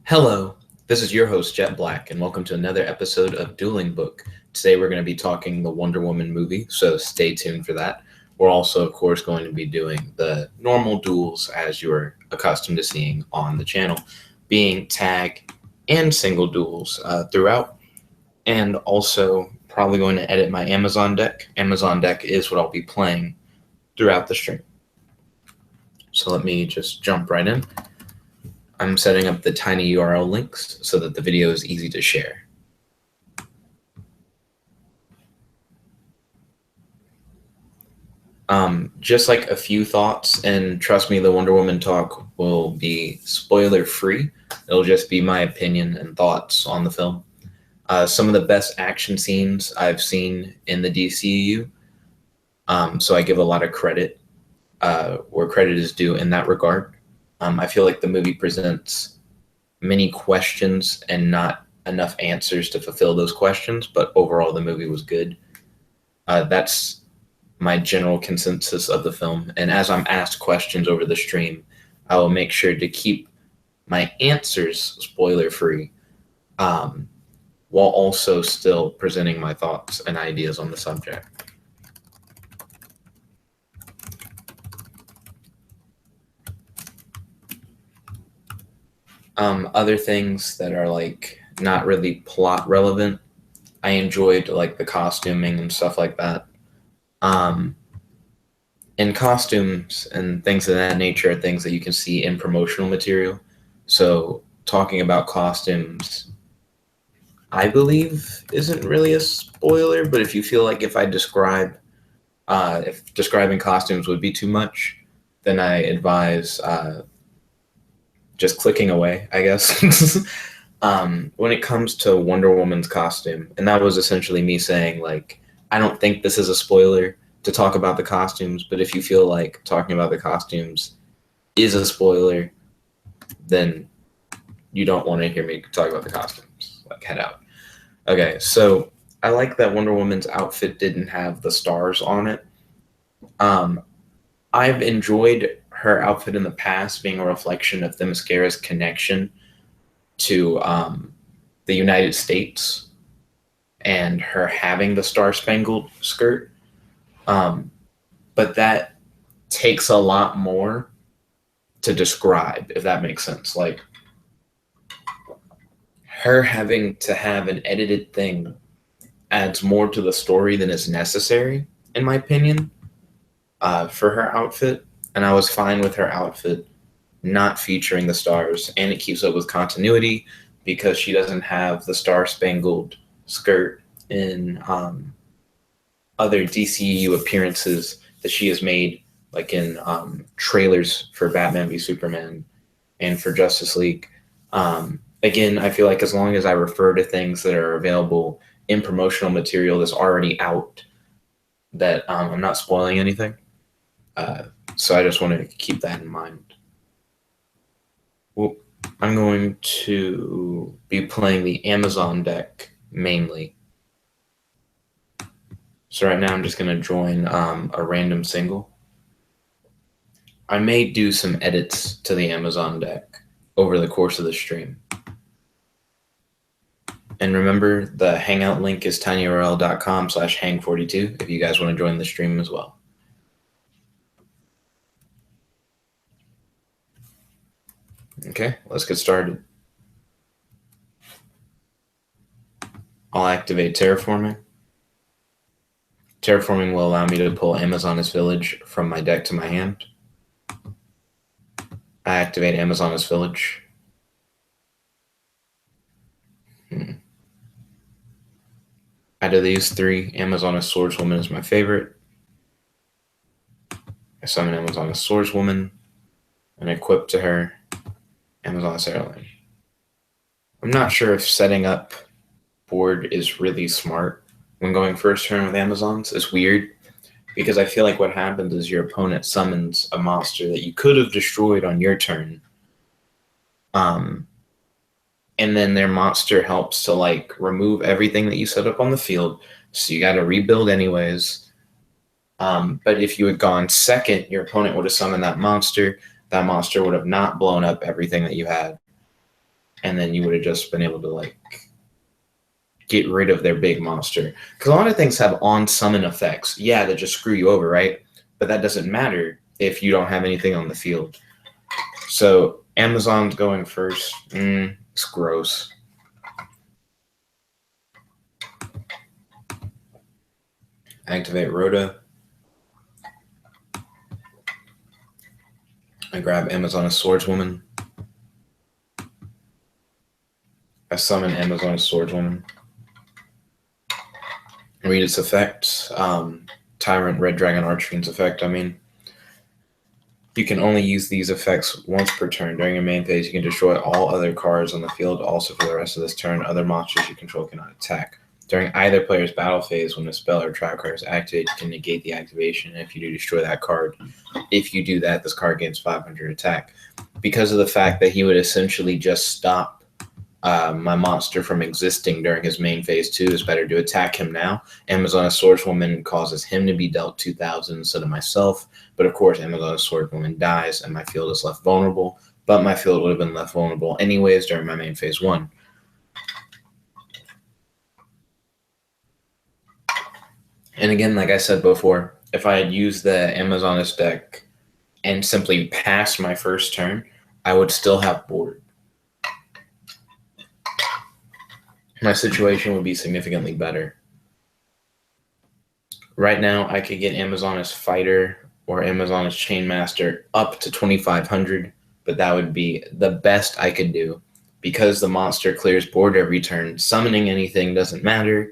Hello, this is your host, Jet Black, and welcome to another episode of Dueling Book. Today we're going to be talking the Wonder Woman movie, so stay tuned for that. We're also, of course, going to be doing the normal duels as you're accustomed to seeing on the channel, being tag and single duels throughout, and also probably going to edit my Amazon deck. Amazon deck is what I'll be playing throughout the stream. So let me just jump right in. I'm setting up the tiny URL links so that the video is easy to share. Just like a few thoughts, and trust me, the Wonder Woman talk will be spoiler free. It'll just be my opinion and thoughts on the film. Some of the best action scenes I've seen in the DCU. So I give a lot of credit where credit is due in that regard. I feel like the movie presents many questions and not enough answers to fulfill those questions, but overall the movie was good. That's my general consensus of the film. And as I'm asked questions over the stream, I will make sure to keep my answers spoiler free, while also still presenting my thoughts and ideas on the subject. Other things that are like not really plot relevant, I enjoyed like the costuming and stuff like that. And costumes and things of that nature are things that you can see in promotional material. So talking about costumes, I believe, isn't really a spoiler, but if you feel like if describing costumes would be too much, then I advise just clicking away, I guess. When it comes to Wonder Woman's costume, and that was essentially me saying, like, I don't think this is a spoiler to talk about the costumes, but if you feel like talking about the costumes is a spoiler, then you don't want to hear me talk about the costumes. Like, head out. Okay, so I like that Wonder Woman's outfit didn't have the stars on it. I've enjoyed her outfit in the past being a reflection of Themyscira's connection to the United States and her having the star-spangled skirt. But that takes a lot more to describe, if that makes sense. Like, her having to have an edited thing adds more to the story than is necessary, in my opinion, for her outfit. And I was fine with her outfit not featuring the stars, and it keeps up with continuity because she doesn't have the star-spangled skirt in other DCU appearances that she has made, like in trailers for Batman v Superman and for Justice League. Again, I feel like as long as I refer to things that are available in promotional material that's already out, that I'm not spoiling anything. So I just want to keep that in mind. Well, I'm going to be playing the Amazon deck mainly. So right now I'm just going to join a random single. I may do some edits to the Amazon deck over the course of the stream. And remember, the Hangout link is tinyurl.com/hang42 if you guys want to join the stream as well. Okay, let's get started. I'll activate terraforming. Terraforming will allow me to pull Amazoness Village from my deck to my hand. I activate Amazoness Village. Out of these three, Amazoness Swordswoman is my favorite. I summon Amazoness Swordswoman and equip to her Amazoness Airline. I'm not sure if setting up board is really smart when going first turn with Amazons. It's weird because I feel like what happens is your opponent summons a monster that you could have destroyed on your turn. And then their monster helps to like remove everything that you set up on the field. So you got to rebuild anyways. But if you had gone second, your opponent would have summoned that monster. That monster would have not blown up everything that you had. and then you would have just been able to like get rid of their big monster. Because a lot of things have on summon effects, yeah, that just screw you over, right? But that doesn't matter if you don't have anything on the field. So Amazon's going first. It's gross. Activate Rhoda. I grab Amazoness Swordswoman. I summon Amazoness Swordswoman. Read its effect. Tyrant Red Dragon Archfiend's effect, I mean. You can only use these effects once per turn. During your main phase, you can destroy all other cards on the field. Also, for the rest of this turn, other monsters you control cannot attack. During either player's battle phase, when a spell or trap card is activated, you can negate the activation. And if you do destroy that card, if you do that, this card gains 500 attack. Because of the fact that he would essentially just stop my monster from existing during his main phase 2, it's better to attack him now. Amazoness Swordswoman causes him to be dealt 2,000 instead of myself. But of course, Amazoness Swordswoman dies and my field is left vulnerable. But my field would have been left vulnerable anyways during my main phase 1. And again, like I said before, if I had used the Amazoness deck and simply passed my first turn, I would still have board. My situation would be significantly better. Right now, I could get Amazoness Fighter or Amazoness Chainmaster up to 2,500, but that would be the best I could do. Because the monster clears board every turn, summoning anything doesn't matter.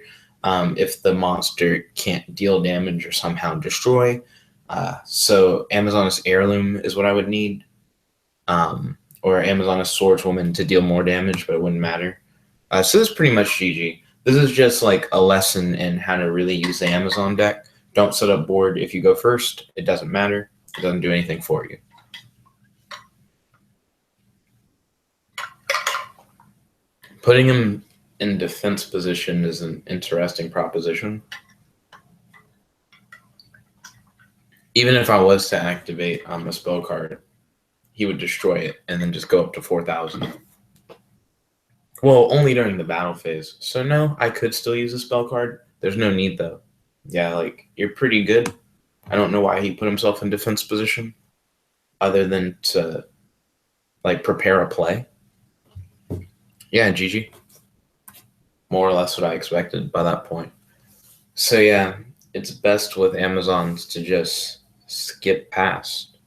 If the monster can't deal damage or somehow destroy. So Amazoness Heirloom is what I would need. Or Amazoness Swordswoman to deal more damage, but it wouldn't matter. So this is pretty much GG. This is just like a lesson in how to really use the Amazon deck. Don't set up board if you go first. It doesn't matter. It doesn't do anything for you. Putting him in defense position is an interesting proposition. Even if I was to activate a spell card, he would destroy it and then just go up to 4,000. Well, only during the battle phase. So no, I could still use a spell card. There's no need though. Yeah, like you're pretty good. I don't know why he put himself in defense position other than to like prepare a play. Yeah, GG. More or less what I expected by that point. So yeah, it's best with Amazons to just skip past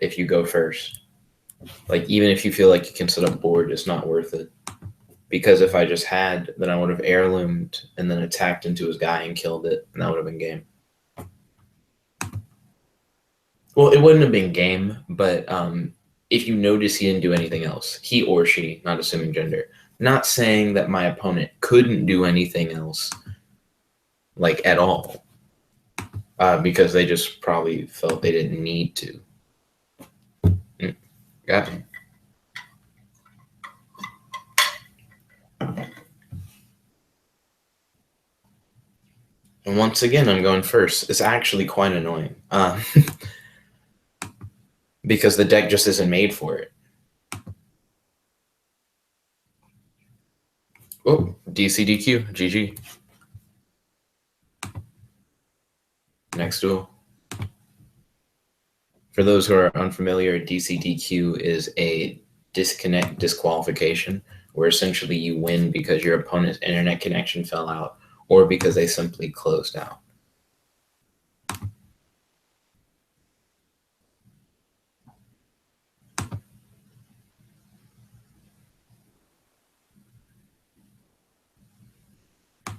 if you go first. Like, even if you feel like you can set up board, it's not worth it. Because if I just had, then I would have heirloomed and then attacked into his guy and killed it, and that would have been game. Well, it wouldn't have been game, but if you notice he didn't do anything else, he or she, not assuming gender, not saying that my opponent couldn't do anything else, like, at all, because they just probably felt they didn't need to. Got me. And once again, I'm going first. It's actually quite annoying. Because the deck just isn't made for it. Oh, DCDQ, GG. Next duel. For those who are unfamiliar, DCDQ is a disconnect disqualification, where essentially you win because your opponent's internet connection fell out or because they simply closed out.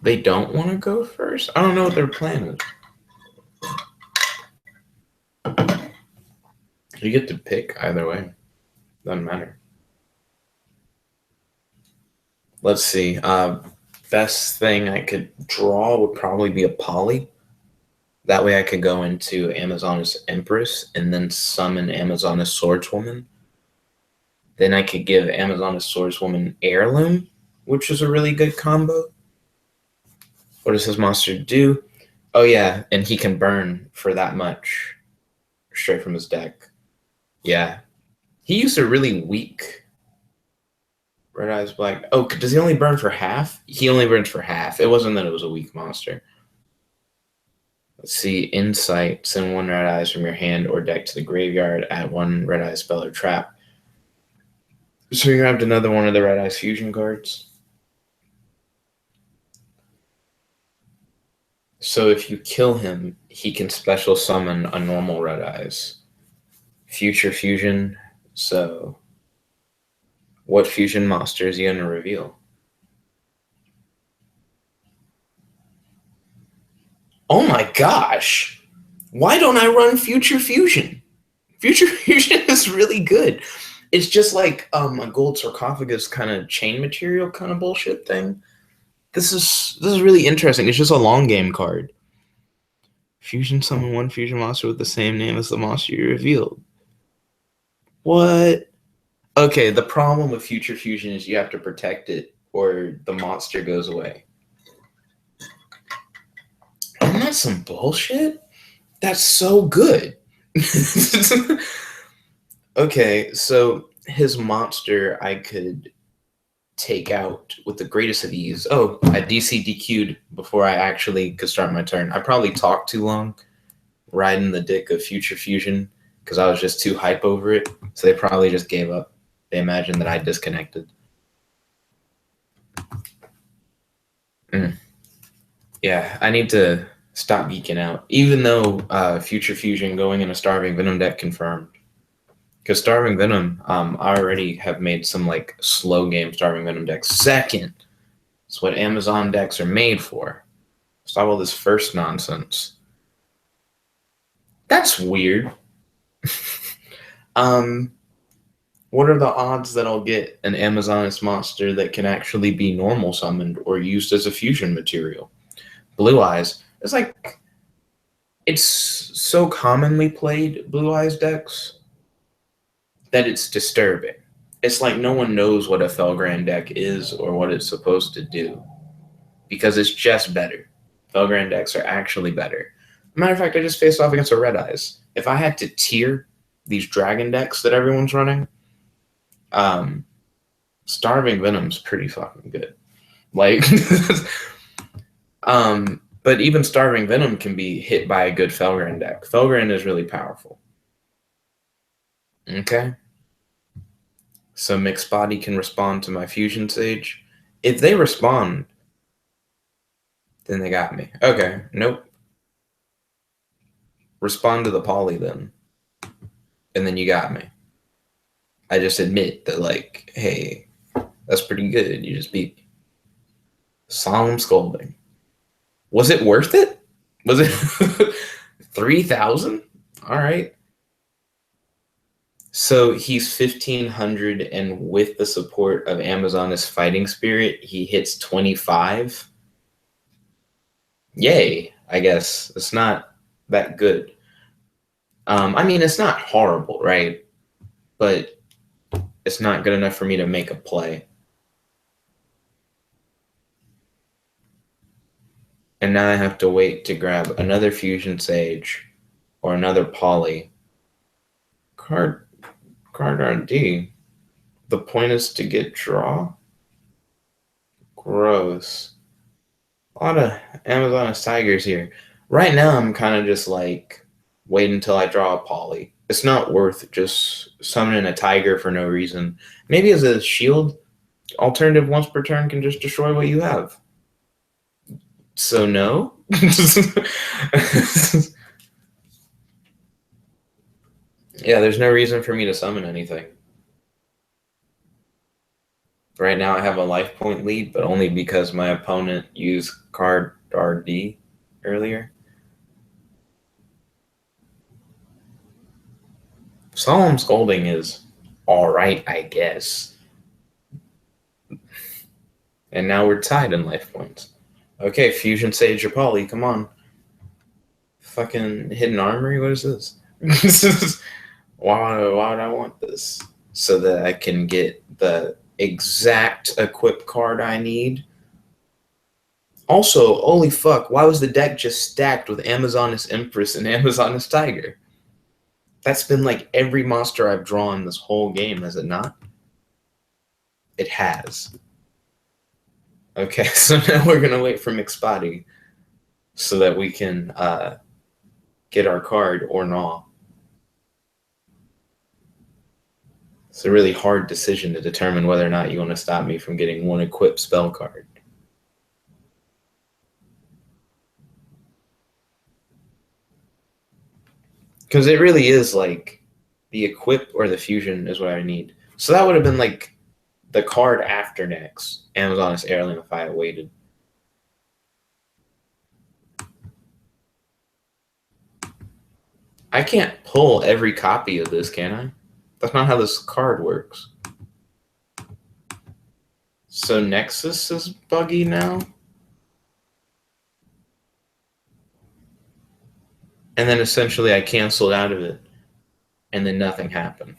They don't want to go first? I don't know what their plan is. You get to pick either way. Doesn't matter. Let's see. Best thing I could draw would probably be a poly. That way I could go into Amazoness Empress and then summon Amazoness Swordswoman. Then I could give Amazoness Swordswoman Heirloom, which is a really good combo. What does his monster do? Oh yeah, and he can burn for that much straight from his deck. Yeah. He used a really weak Red Eyes Black. Oh, does he only burn for half? He only burns for half. It wasn't that it was a weak monster. Let's see. Insight. Send 1 Red Eyes from your hand or deck to the graveyard. Add 1 Red Eye spell or trap. So you grabbed another one of the Red Eyes fusion cards. So if you kill him, he can special summon a normal Red Eyes. Future fusion. So what fusion monster is he going to reveal? Oh my gosh. Why don't I run Future Fusion? Future Fusion is really good. It's just like a gold sarcophagus kind of chain material kind of bullshit thing. This is really interesting. It's just a long game card. Fusion summon 1 fusion monster with the same name as the monster you revealed. What? Okay, the problem with Future Fusion is you have to protect it or the monster goes away. Isn't that some bullshit? That's so good. Okay, so his monster I could take out with the greatest of ease. Oh, I DC DQ'd before I actually could start my turn. I probably talked too long riding the dick of Future Fusion because I was just too hype over it. So they probably just gave up. They imagined that I disconnected. Yeah, I need to stop geeking out. Even though Future Fusion going in a Starving Venom deck confirmed. Because Starving Venom, I already have made some like slow game Starving Venom decks. Second, it's what Amazon decks are made for. Stop all this first nonsense. That's weird. What are the odds that I'll get an Amazoness monster that can actually be normal summoned or used as a fusion material? Blue Eyes. It's like, it's so commonly played, Blue Eyes decks, that it's disturbing. It's like no one knows what a Felgrand deck is or what it's supposed to do because it's just better. Felgrand decks are actually better. Matter of fact, I just faced off against a Red Eyes. If I had to tier these dragon decks that everyone's running, Starving Venom's pretty fucking good. Like, but even Starving Venom can be hit by a good Felgrand deck. Felgrand is really powerful. Okay. So Mixed Body can respond to my Fusion Sage. If they respond, then they got me. Okay, nope. Respond to the Poly then. And then you got me. I just admit that, like, hey, that's pretty good. You just beat me. Solemn Scolding. Was it worth it? Was it 3,000? All right. So he's 1,500, and with the support of Amazoness Fighting Spirit, he hits 25. Yay, I guess. It's not that good. I mean, it's not horrible, right? But it's not good enough for me to make a play. And now I have to wait to grab another Fusion Sage or another Poly. Card RD. The point is to get draw? Gross. A lot of Amazoness Tigers here. Right now, I'm kind of just like, wait until I draw a Poly. It's not worth just summoning a Tiger for no reason. Maybe as a shield, alternative once per turn can just destroy what you have. So no? Yeah, there's no reason for me to summon anything. Right now I have a life point lead, but only because my opponent used card RD earlier. Solemn Scolding is alright, I guess. And now we're tied in life points. Okay, Fusion Sage or Poly, come on. Fucking Hidden Armory, what is this? Why would I want this? So that I can get the exact equip card I need. Also, holy fuck, why was the deck just stacked with Amazoness Empress and Amazoness Tiger? That's been like every monster I've drawn this whole game, has it not? It has. Okay, so now we're gonna wait for McSpotty so that we can get our card or not. It's a really hard decision to determine whether or not you want to stop me from getting one equipped spell card. Because it really is like the equip or the fusion is what I need. So that would have been like the card after next. Amazoness Heirloom if I had waited. I can't pull every copy of this, can I? That's not how this card works. So Nexus is buggy now? And then essentially I canceled out of it. And then nothing happened.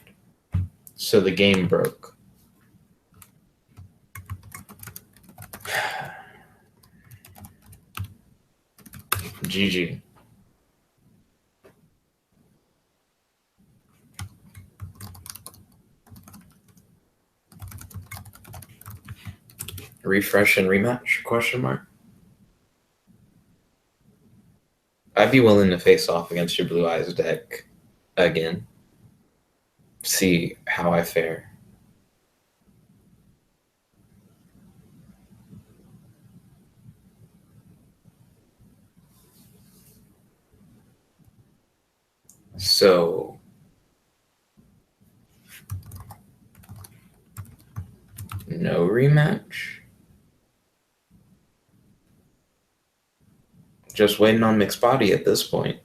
So the game broke. GG. Refresh and rematch? Question mark. I'd be willing to face off against your Blue Eyes deck again. See how I fare. So no rematch. Just waiting on McSpotty at this point.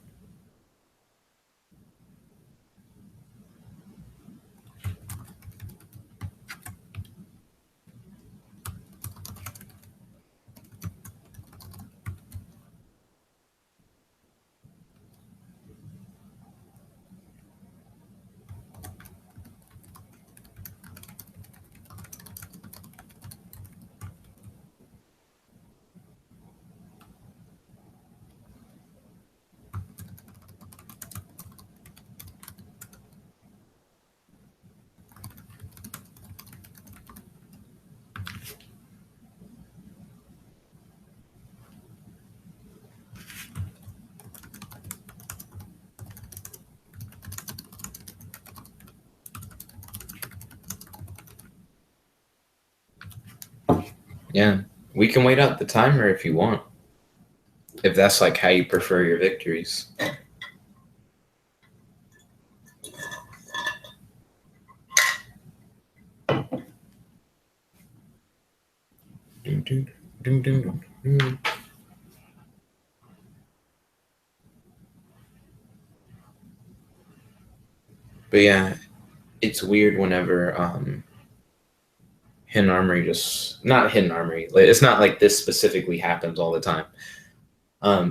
Yeah, we can wait out the timer if you want. If that's like how you prefer your victories. But yeah, it's weird whenever Hidden Armory just not Hidden Armory. It's not like this specifically happens all the time.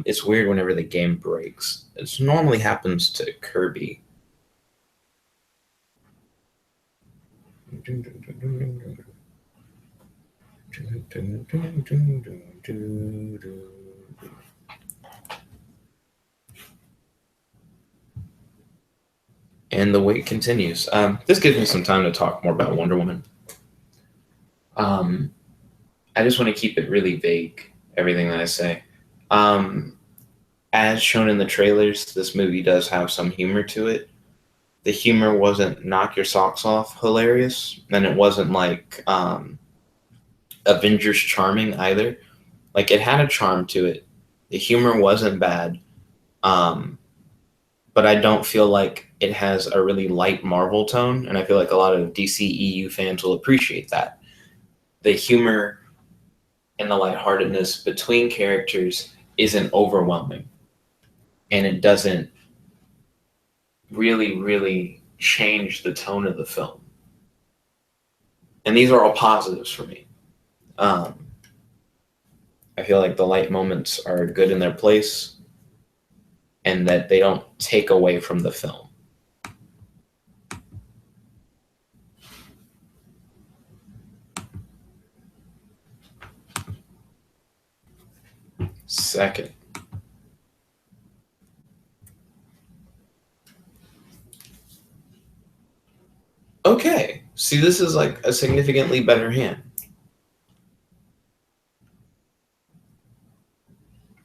It's weird whenever the game breaks. It normally happens to Kirby. And the wait continues. This gives me some time to talk more about Wonder Woman. I just want to keep it really vague, everything that I say. As shown in the trailers, this movie does have some humor to it. The humor wasn't knock your socks off hilarious, and it wasn't like Avengers charming either. Like it had a charm to it. The humor wasn't bad, but I don't feel like it has a really light Marvel tone, and I feel like a lot of DC EU fans will appreciate that. The humor and the lightheartedness between characters isn't overwhelming, and it doesn't really change the tone of the film. And these are all positives for me. I feel like the light moments are good in their place and that they don't take away from the film. Second. Okay, See, this is like a significantly better hand.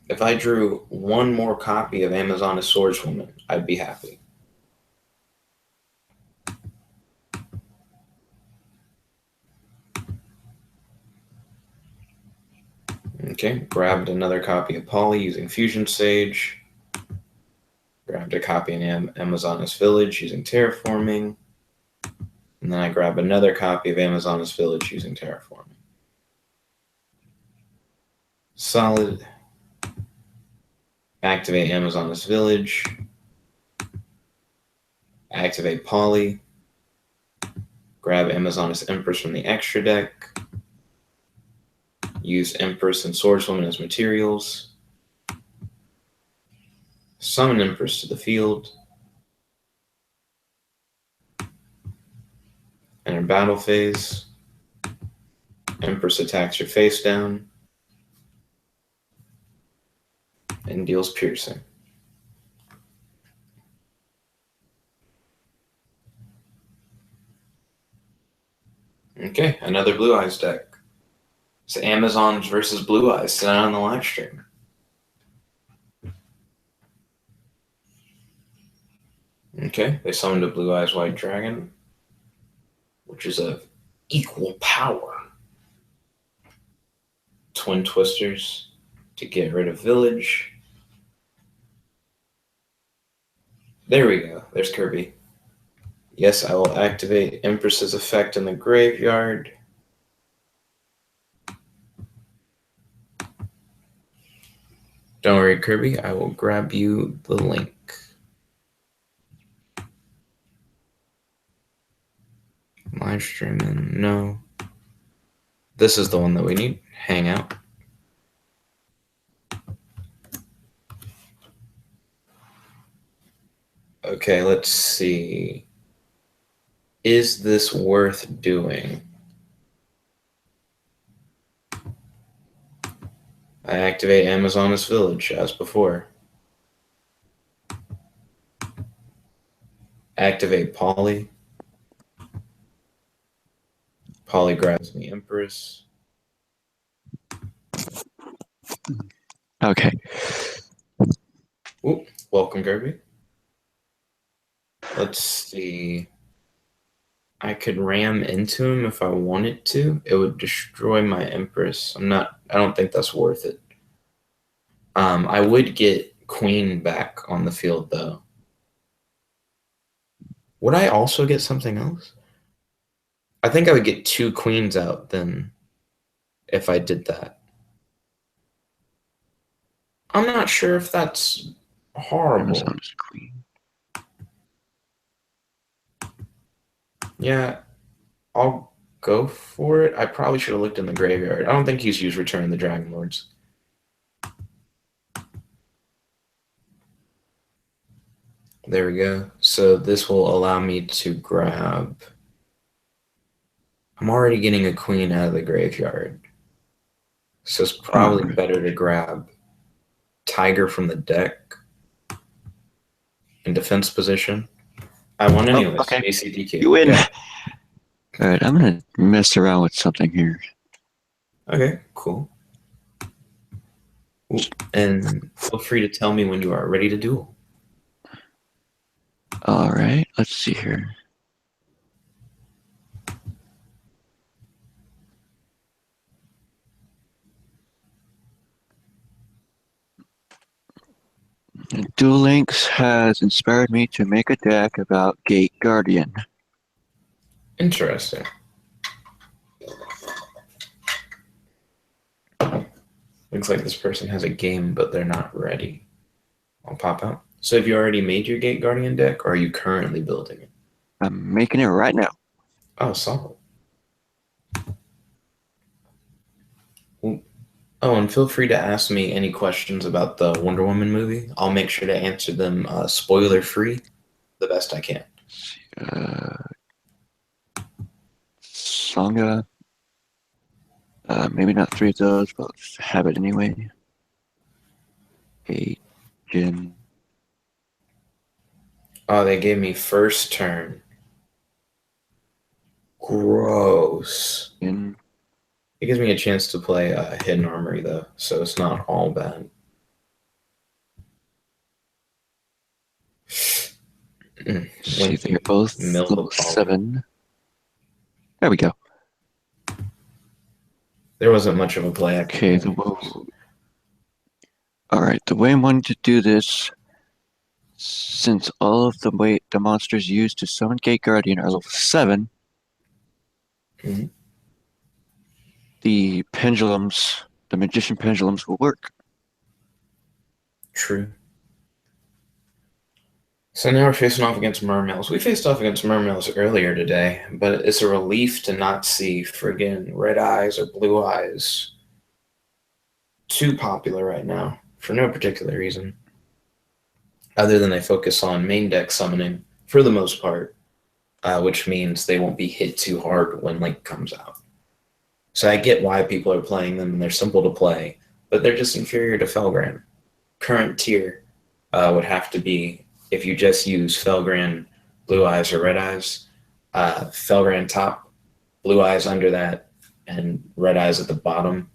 If I drew one more copy of Amazoness Swordswoman, I'd be happy. Okay, grabbed another copy of Polly using Fusion Sage. Grabbed a copy in Amazoness Village using Terraforming. And then I grab another copy of Amazoness Village using Terraforming. Solid. Activate Amazoness Village. Activate Polly. Grab Amazoness Empress from the extra deck. Use Empress and Swordswoman as materials. Summon Empress to the field. Enter battle phase. Empress attacks your face down and deals piercing. Okay, another Blue Eyes deck. It's Amazons versus Blue Eyes tonight on the live stream. Okay, they summoned a Blue Eyes White Dragon, which is of equal power. Twin Twisters to get rid of Village. There we go. There's Kirby. Yes, I will activate Empress's effect in the graveyard. Don't worry, Kirby. I will grab you the link. Live streaming. No. This is the one that we need. Hangout. Okay, let's see. Is this worth doing? I activate Amazoness Village as before. Activate Polly. Polly grabs me Empress. Okay. Ooh, welcome, Kirby. Let's see. I could ram into him if I wanted to. It would destroy my Empress. I don't think that's worth it. I would get Queen back on the field though. Would I also get something else? I think I would get 2 queens out then if I did that. I'm not sure if that's horrible. Amazoness Queen. Yeah, I'll go for it. I probably should have looked in the graveyard. I don't think he's used Return of the Dragon Lords. There we go. So this will allow me to grab... I'm already getting a queen out of the graveyard. So it's probably better to grab Tiger from the deck in defense position. I won anyways. Okay. ACDQ. You win. Yeah. All right, I'm going to mess around with something here. Okay, cool. Ooh, and feel free to tell me when you are ready to duel. All right, let's see here. Duel Links has inspired me to make a deck about Gate Guardian. Interesting. Looks like this person has a game, but they're not ready. I'll pop out. So have you already made your Gate Guardian deck, or are you currently building it? I'm making it right now. Oh, solid. Oh, and feel free to ask me any questions about the Wonder Woman movie. I'll make sure to answer them spoiler-free the best I can. Songa. Maybe not 3 of those, but let's have it anyway. 8, Jin. Oh, they gave me first turn. Gross. And It gives me a chance to play Hidden Armory, though, so it's not all bad. see, they're Winky. both Milk level of Poly. 7. There we go. There wasn't much of a play I could Okay, make. alright, the way I'm wanting to do this, since all of the monsters used to summon Gate Guardian are level 7, Mhm. the pendulums, the magician pendulums will work. True. So now we're facing off against Mermails. We faced off against Mermails earlier today, but it's a relief to not see friggin' red eyes or blue eyes too popular right now for no particular reason, other than they focus on main deck summoning for the most part, which means they won't be hit too hard when Link comes out. So I get why people are playing them, and they're simple to play, but they're just inferior to Felgran. Current tier would have to be, if you just use Felgran, Blue Eyes, or Red Eyes, Felgran top, Blue Eyes under that, and Red Eyes at the bottom.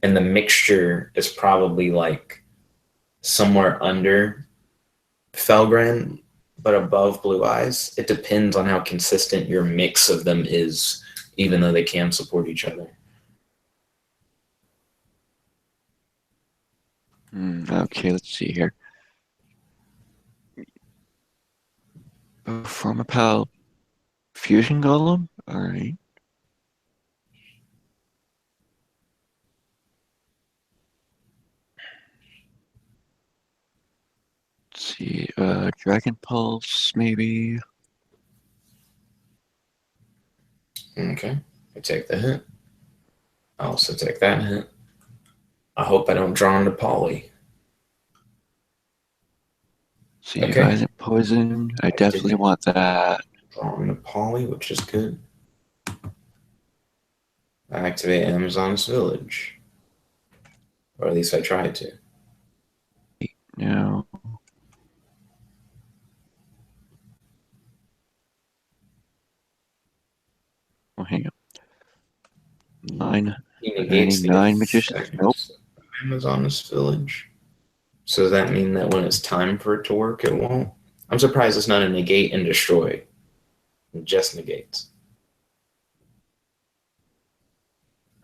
And the mixture is probably like somewhere under Felgran, but above Blue Eyes. It depends on how consistent your mix of them is, even though they can support each other. Okay, let's see here. Form a pal fusion golem? Alright. Let's see, Dragon Pulse, maybe? Okay, I take the hint. I also take that hint. I hope I don't draw into Polly. See, Okay, Violent Poison, I definitely want that. draw into Polly, which is good. I activate Amazon's Village. Or at least I tried to. No. Oh, hang on. 9. He negates Remaining the 9 magicians? Nope. effects of Amazon's Village. So does that mean that when it's time for it to work, it won't? I'm surprised it's not a negate and destroy. It just negates.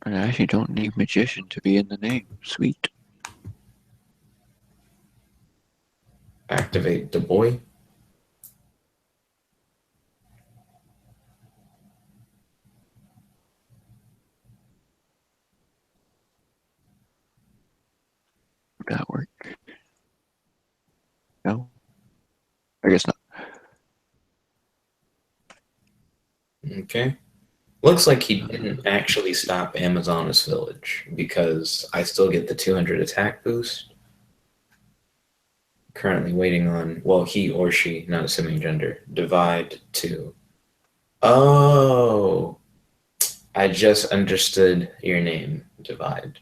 I actually don't need magician to be in the name. Sweet. Activate the boy. Would that work? No? I guess not. Okay. Looks like he didn't actually stop Amazon's Village because I still get the 200 attack boost. Currently waiting on, well, he or she, not assuming gender, divide to. Oh, I just understood your name, divide.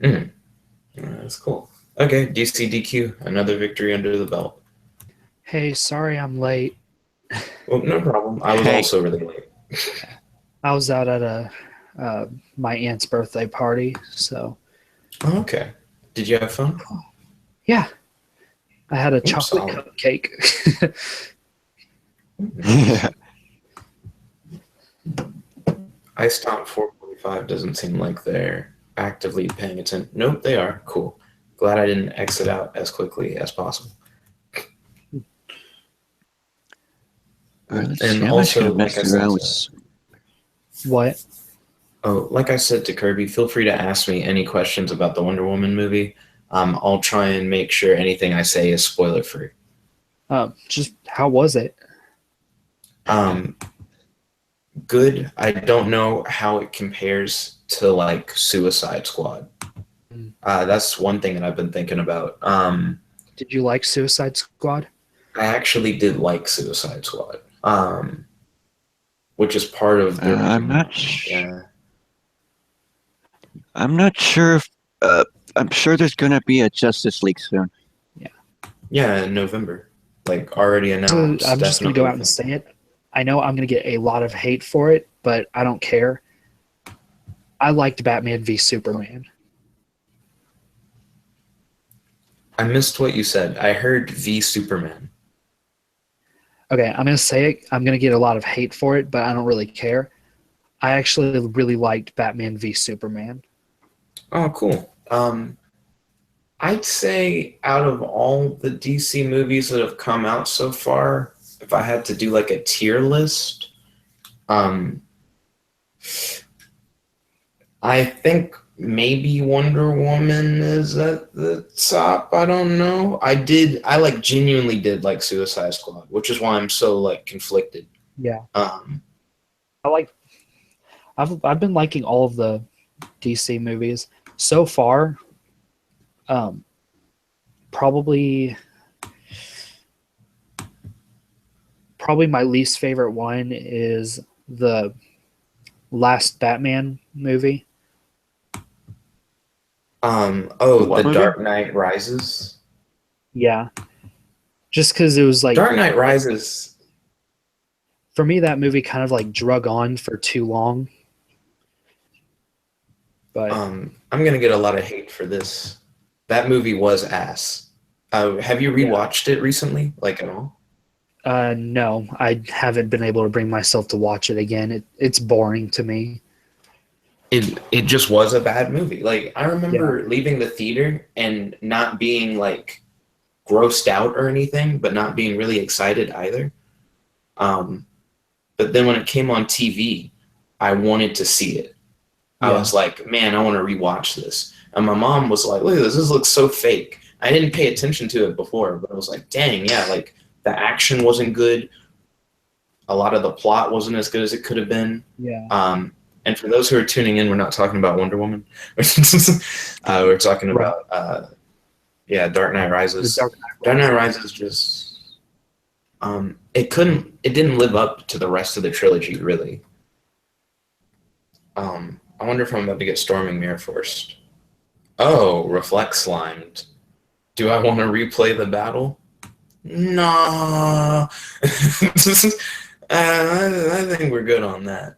That's cool. Okay, DCDQ, another victory under the belt. Hey, sorry I'm late. Well, no problem. I was Hey. also really late. I was out at my aunt's birthday party, so Oh, okay. Did you have fun? yeah, I had a Oops, chocolate solid. cupcake. Yeah. I stopped 445 doesn't seem like they're actively paying attention. Nope, they are. Cool. Glad I didn't exit out as quickly as possible. Alright, let's And see. I'm also, actually gonna like I mess said, around with. What? like I said to Kirby, feel free to ask me any questions about the Wonder Woman movie. I'll try and make sure anything I say is spoiler free. Just how was it? Good. I don't know how it compares to like Suicide Squad. That's one thing that I've been thinking about. Did you like Suicide Squad? I actually did like Suicide Squad, which is part of the. I'm not. Yeah. I'm not sure if. I'm sure there's gonna be a Justice League soon. Yeah, in November, like already So announced. I'm just gonna go out and definitely. say it. I know I'm going to get a lot of hate for it, but I don't care. I liked Batman v Superman. I missed what you said. I heard V Superman. Okay, I'm going to say it. I'm going to get a lot of hate for it, but I don't really care. I actually really liked Batman v Superman. Oh, cool. I'd say out of all the DC movies that have come out so far, if I had to do like a tier list, um, I think maybe Wonder Woman is at the top. I don't know. I like genuinely did like Suicide Squad, which is why I'm so like conflicted. Yeah, Um, I've been liking all of the DC movies so far. Probably my least favorite one is the last Batman movie. What The movie? Dark Knight Rises. Yeah, just because it was like Dark Knight Rises. for me that movie kind of like drug on for too long. But I'm gonna get a lot of hate for this. That movie was ass. Have you rewatched it recently, like at all? no, I haven't been able to bring myself to watch it again. It's boring to me. It just was a bad movie. Like I Yeah, remember leaving the theater and not being like grossed out or anything, but not being really excited either. Um, but then when it came on TV, I wanted to see it. I yeah, was like, man, I want to rewatch this. And my mom was like, look at this. This looks so fake. I didn't pay attention to it before, but I was like, dang, yeah, like the action wasn't good. A lot of the plot wasn't as good as it could have been. yeah. And for those who are tuning in, we're not talking about Wonder Woman. We're talking Right. about, Dark Knight The Rises. Dark Dark Knight Knight Rises. Rises just, it didn't live up to the rest of the trilogy, really. I wonder if I'm about to get Storming Mirror first. Oh, Reflect Slimed. Do I want to replay the battle? No. I think we're good on that.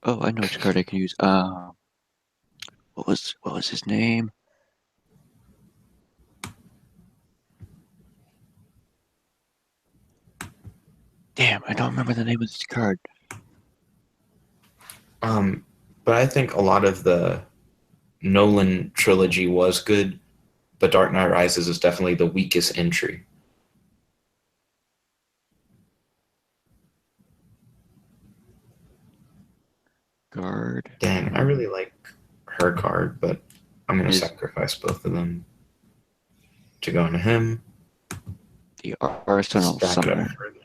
Oh, I know which card I can use. What was his name? Damn, I don't remember the name of this card. But I think a lot of the Nolan trilogy was good, but Dark Knight Rises is definitely the weakest entry. Card. Dang, I really like her card, but I'm going to Is- sacrifice both of them to go into him. The Arsenal Stack it Summoner. up further.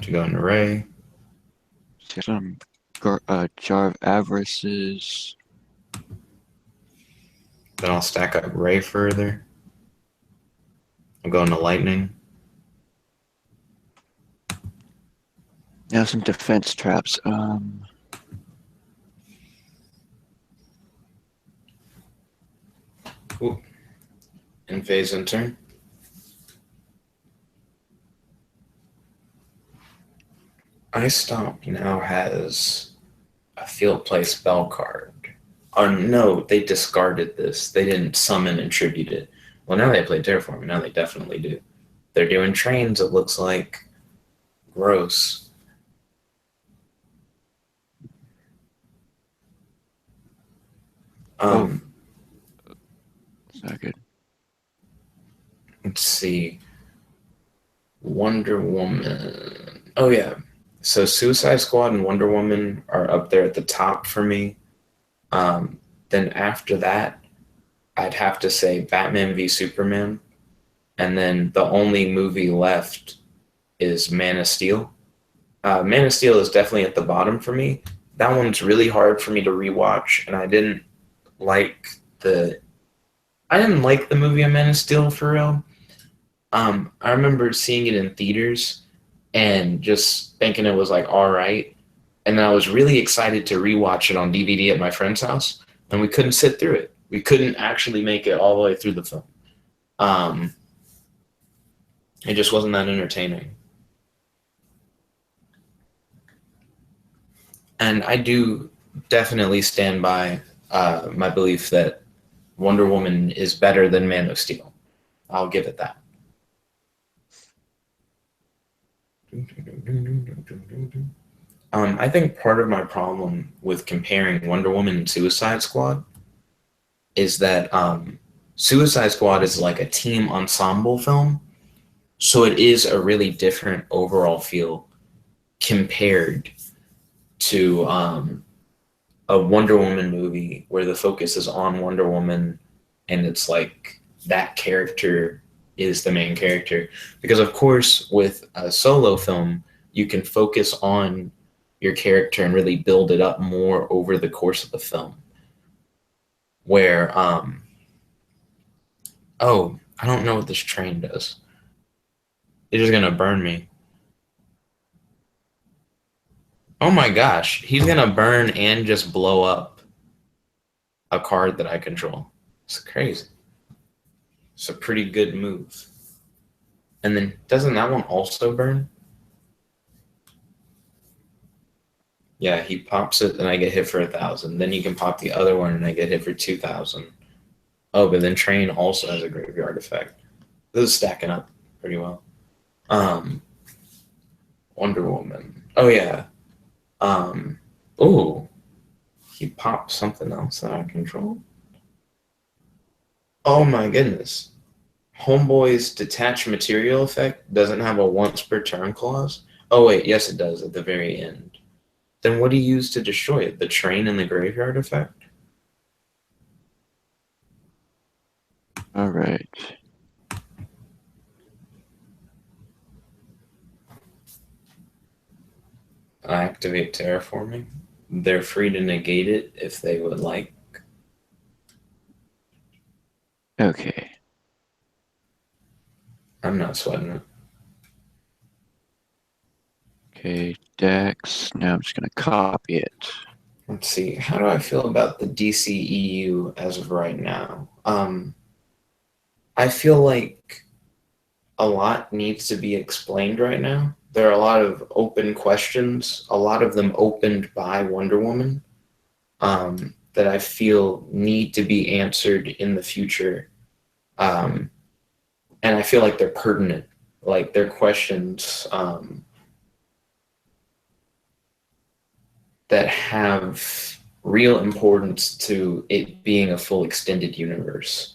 To go into Ray. Some Jar of Avarices. Then I'll stack up Ray further. I'll go into Lightning. Now some defense traps. Ooh. In phase and turn. Ice Stomp now has a field play spell card. Oh no, they discarded this. They didn't summon and tribute it. Well, now they play Terraform, and now they definitely do. They're doing trains, it looks like. Gross. It's not good. Let's see. Wonder Woman. Oh yeah. So Suicide Squad and Wonder Woman are up there at the top for me. Then after that, I'd have to say Batman v Superman. And then the only movie left is Man of Steel. Man of Steel is definitely at the bottom for me. That one's really hard for me to rewatch, and I didn't like the movie of Man of Steel for real. I remember seeing it in theaters and just thinking it was like all right, and then I was really excited to rewatch it on DVD at my friend's house, and we couldn't sit through it. We couldn't actually make it all the way through the film. It just wasn't that entertaining. And I do definitely stand by my belief that Wonder Woman is better than Man of Steel. I'll give it that. I think part of my problem with comparing Wonder Woman and Suicide Squad is that Suicide Squad is like a team ensemble film, so it is a really different overall feel compared to a Wonder Woman movie where the focus is on Wonder Woman and it's like that character is the main character. Because, of course, with a solo film, you can focus on your character and really build it up more over the course of the film. Where, oh, I don't know what this train does. It's just gonna burn me. Oh my gosh, he's gonna burn and just blow up a card that I control. It's crazy. It's a pretty good move. And then doesn't that one also burn? Yeah, he pops it and I get hit for 1,000. Then you can pop the other one and I get hit for 2,000. Oh, but then train also has a graveyard effect. This is stacking up pretty well. Wonder Woman. Oh yeah. Oh, he popped something else that I control. Oh my goodness. Homeboy's detach material effect doesn't have a once per turn clause. Oh wait, yes it does at the very end. Then what do you use to destroy it? The train and the graveyard effect? All right. I activate terraforming. They're free to negate it if they would like. Okay. I'm not sweating it. Okay, Dex. Now I'm just going to copy it. Let's see. How do I feel about the DCEU as of right now? I feel like a lot needs to be explained right now. There are a lot of open questions, a lot of them opened by Wonder Woman, that I feel need to be answered in the future. And I feel like they're pertinent. Like they're questions that have real importance to it being a full extended universe.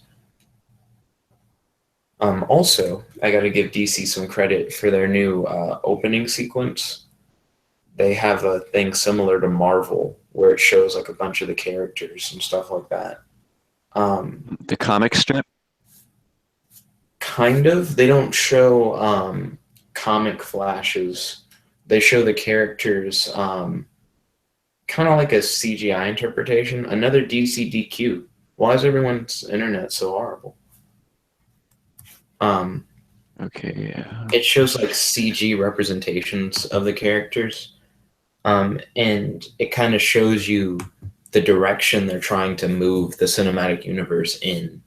Also, I got to give DC some credit for their new opening sequence. They have a thing similar to Marvel where it shows like a bunch of the characters and stuff like that. The comic strip? Kind of. They don't show comic flashes. They show the characters kind of like a CGI interpretation. Another DC DQ. Why is everyone's internet so horrible? Okay, yeah. It shows like CG representations of the characters, and it kind of shows you the direction they're trying to move the cinematic universe in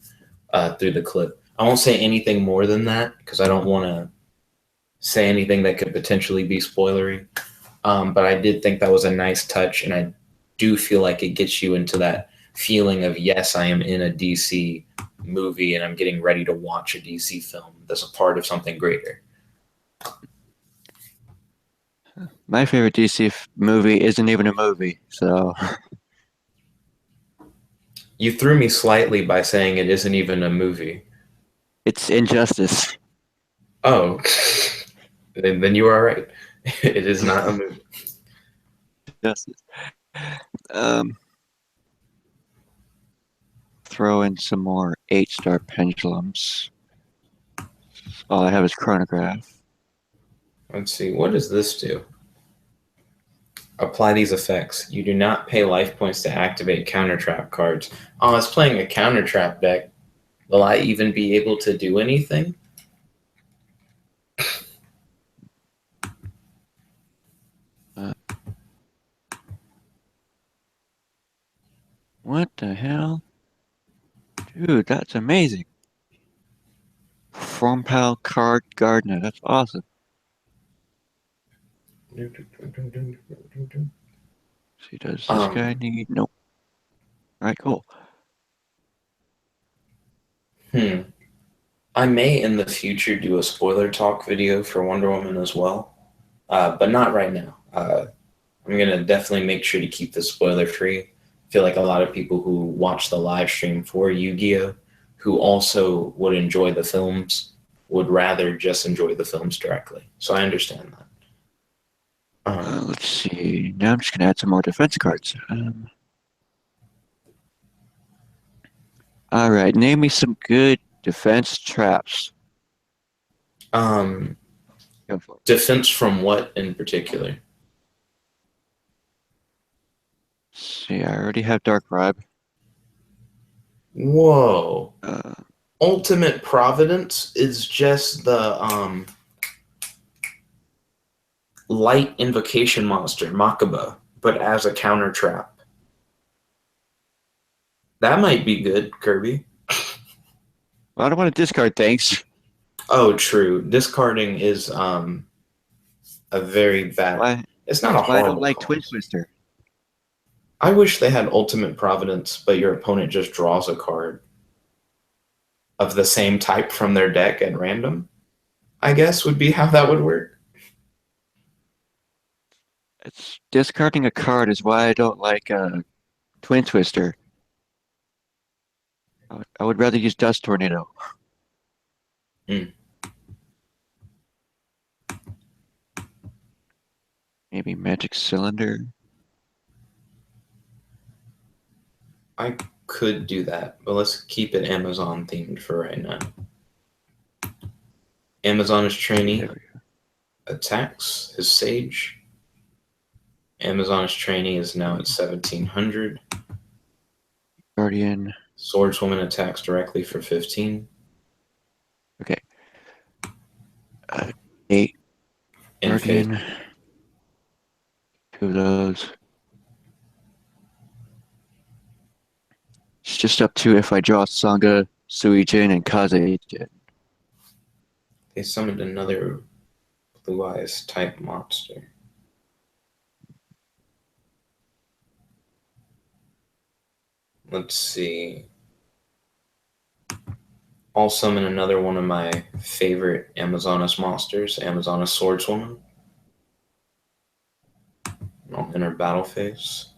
through the clip. I won't say anything more than that because I don't want to say anything that could potentially be spoilery. But I did think that was a nice touch, and I do feel like it gets you into that feeling of, yes, I am in a DC movie and I'm getting ready to watch a DC film that's a part of something greater. My favorite DC movie isn't even a movie, so. You threw me slightly by saying it isn't even a movie. It's Injustice. Oh, then you are right. It is not a movie. Justice. Throw in some more 8-star pendulums. All I have is chronograph. Let's see. What does this do? Apply these effects. You do not pay life points to activate counter trap cards. Oh, I was playing a counter trap deck. Will I even be able to do anything? What the hell? Dude, that's amazing. Perform Pal Card Gardener. That's awesome. So does this guy need? Nope. All right, cool. I may in the future do a spoiler talk video for Wonder Woman as well, but not right now. I'm going to definitely make sure to keep this spoiler free. I feel like a lot of people who watch the live stream for Yu-Gi-Oh! Who also would enjoy the films would rather just enjoy the films directly. So I understand that. Let's see. Now I'm just going to add some more defense cards. All right, name me some good defense traps. Go for it. Defense from what in particular? See, I already have Dark Bribe. Whoa. Ultimate Providence is just the light invocation monster, Makaba, but as a counter trap. That might be good, Kirby. Well, I don't want to discard things. Oh, true. Discarding is a very bad. Why? It's not a That's why I horrible don't like cause. Twin Twister. I wish they had Ultimate Providence, but your opponent just draws a card of the same type from their deck at random. I guess would be how that would work. It's discarding a card is why I don't like Twin Twister. I would rather use Dust Tornado. Maybe Magic Cylinder. I could do that, but let's keep it Amazon themed for right now. Amazon's trainee attacks his Sage. Amazon's trainee is now at 1700. Guardian. Swordswoman attacks directly for 15. Okay. 8. In phase. Guardian. 2 of those. It's just up to if I draw Sangha, Suijin, and Kaze-jin. They summoned another Blue Eyes type monster. Let's see. I'll summon another one of my favorite Amazonas monsters, Amazonas Swordswoman. I'll enter battle phase.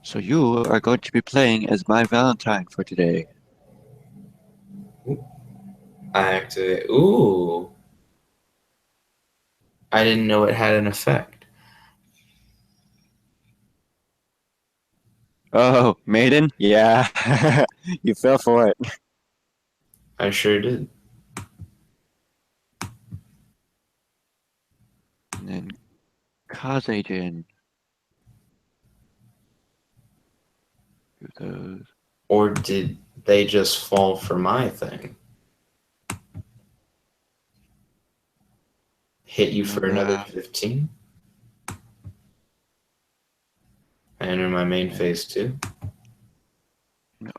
So you are going to be playing as my Valentine for today. I activate. Ooh. I didn't know it had an effect. Oh, Maiden? Yeah. You fell for it. I sure did. And then Kaze-jin. 2 of those. Or did they just fall for my thing? Hit you for another 15? I enter my main phase too.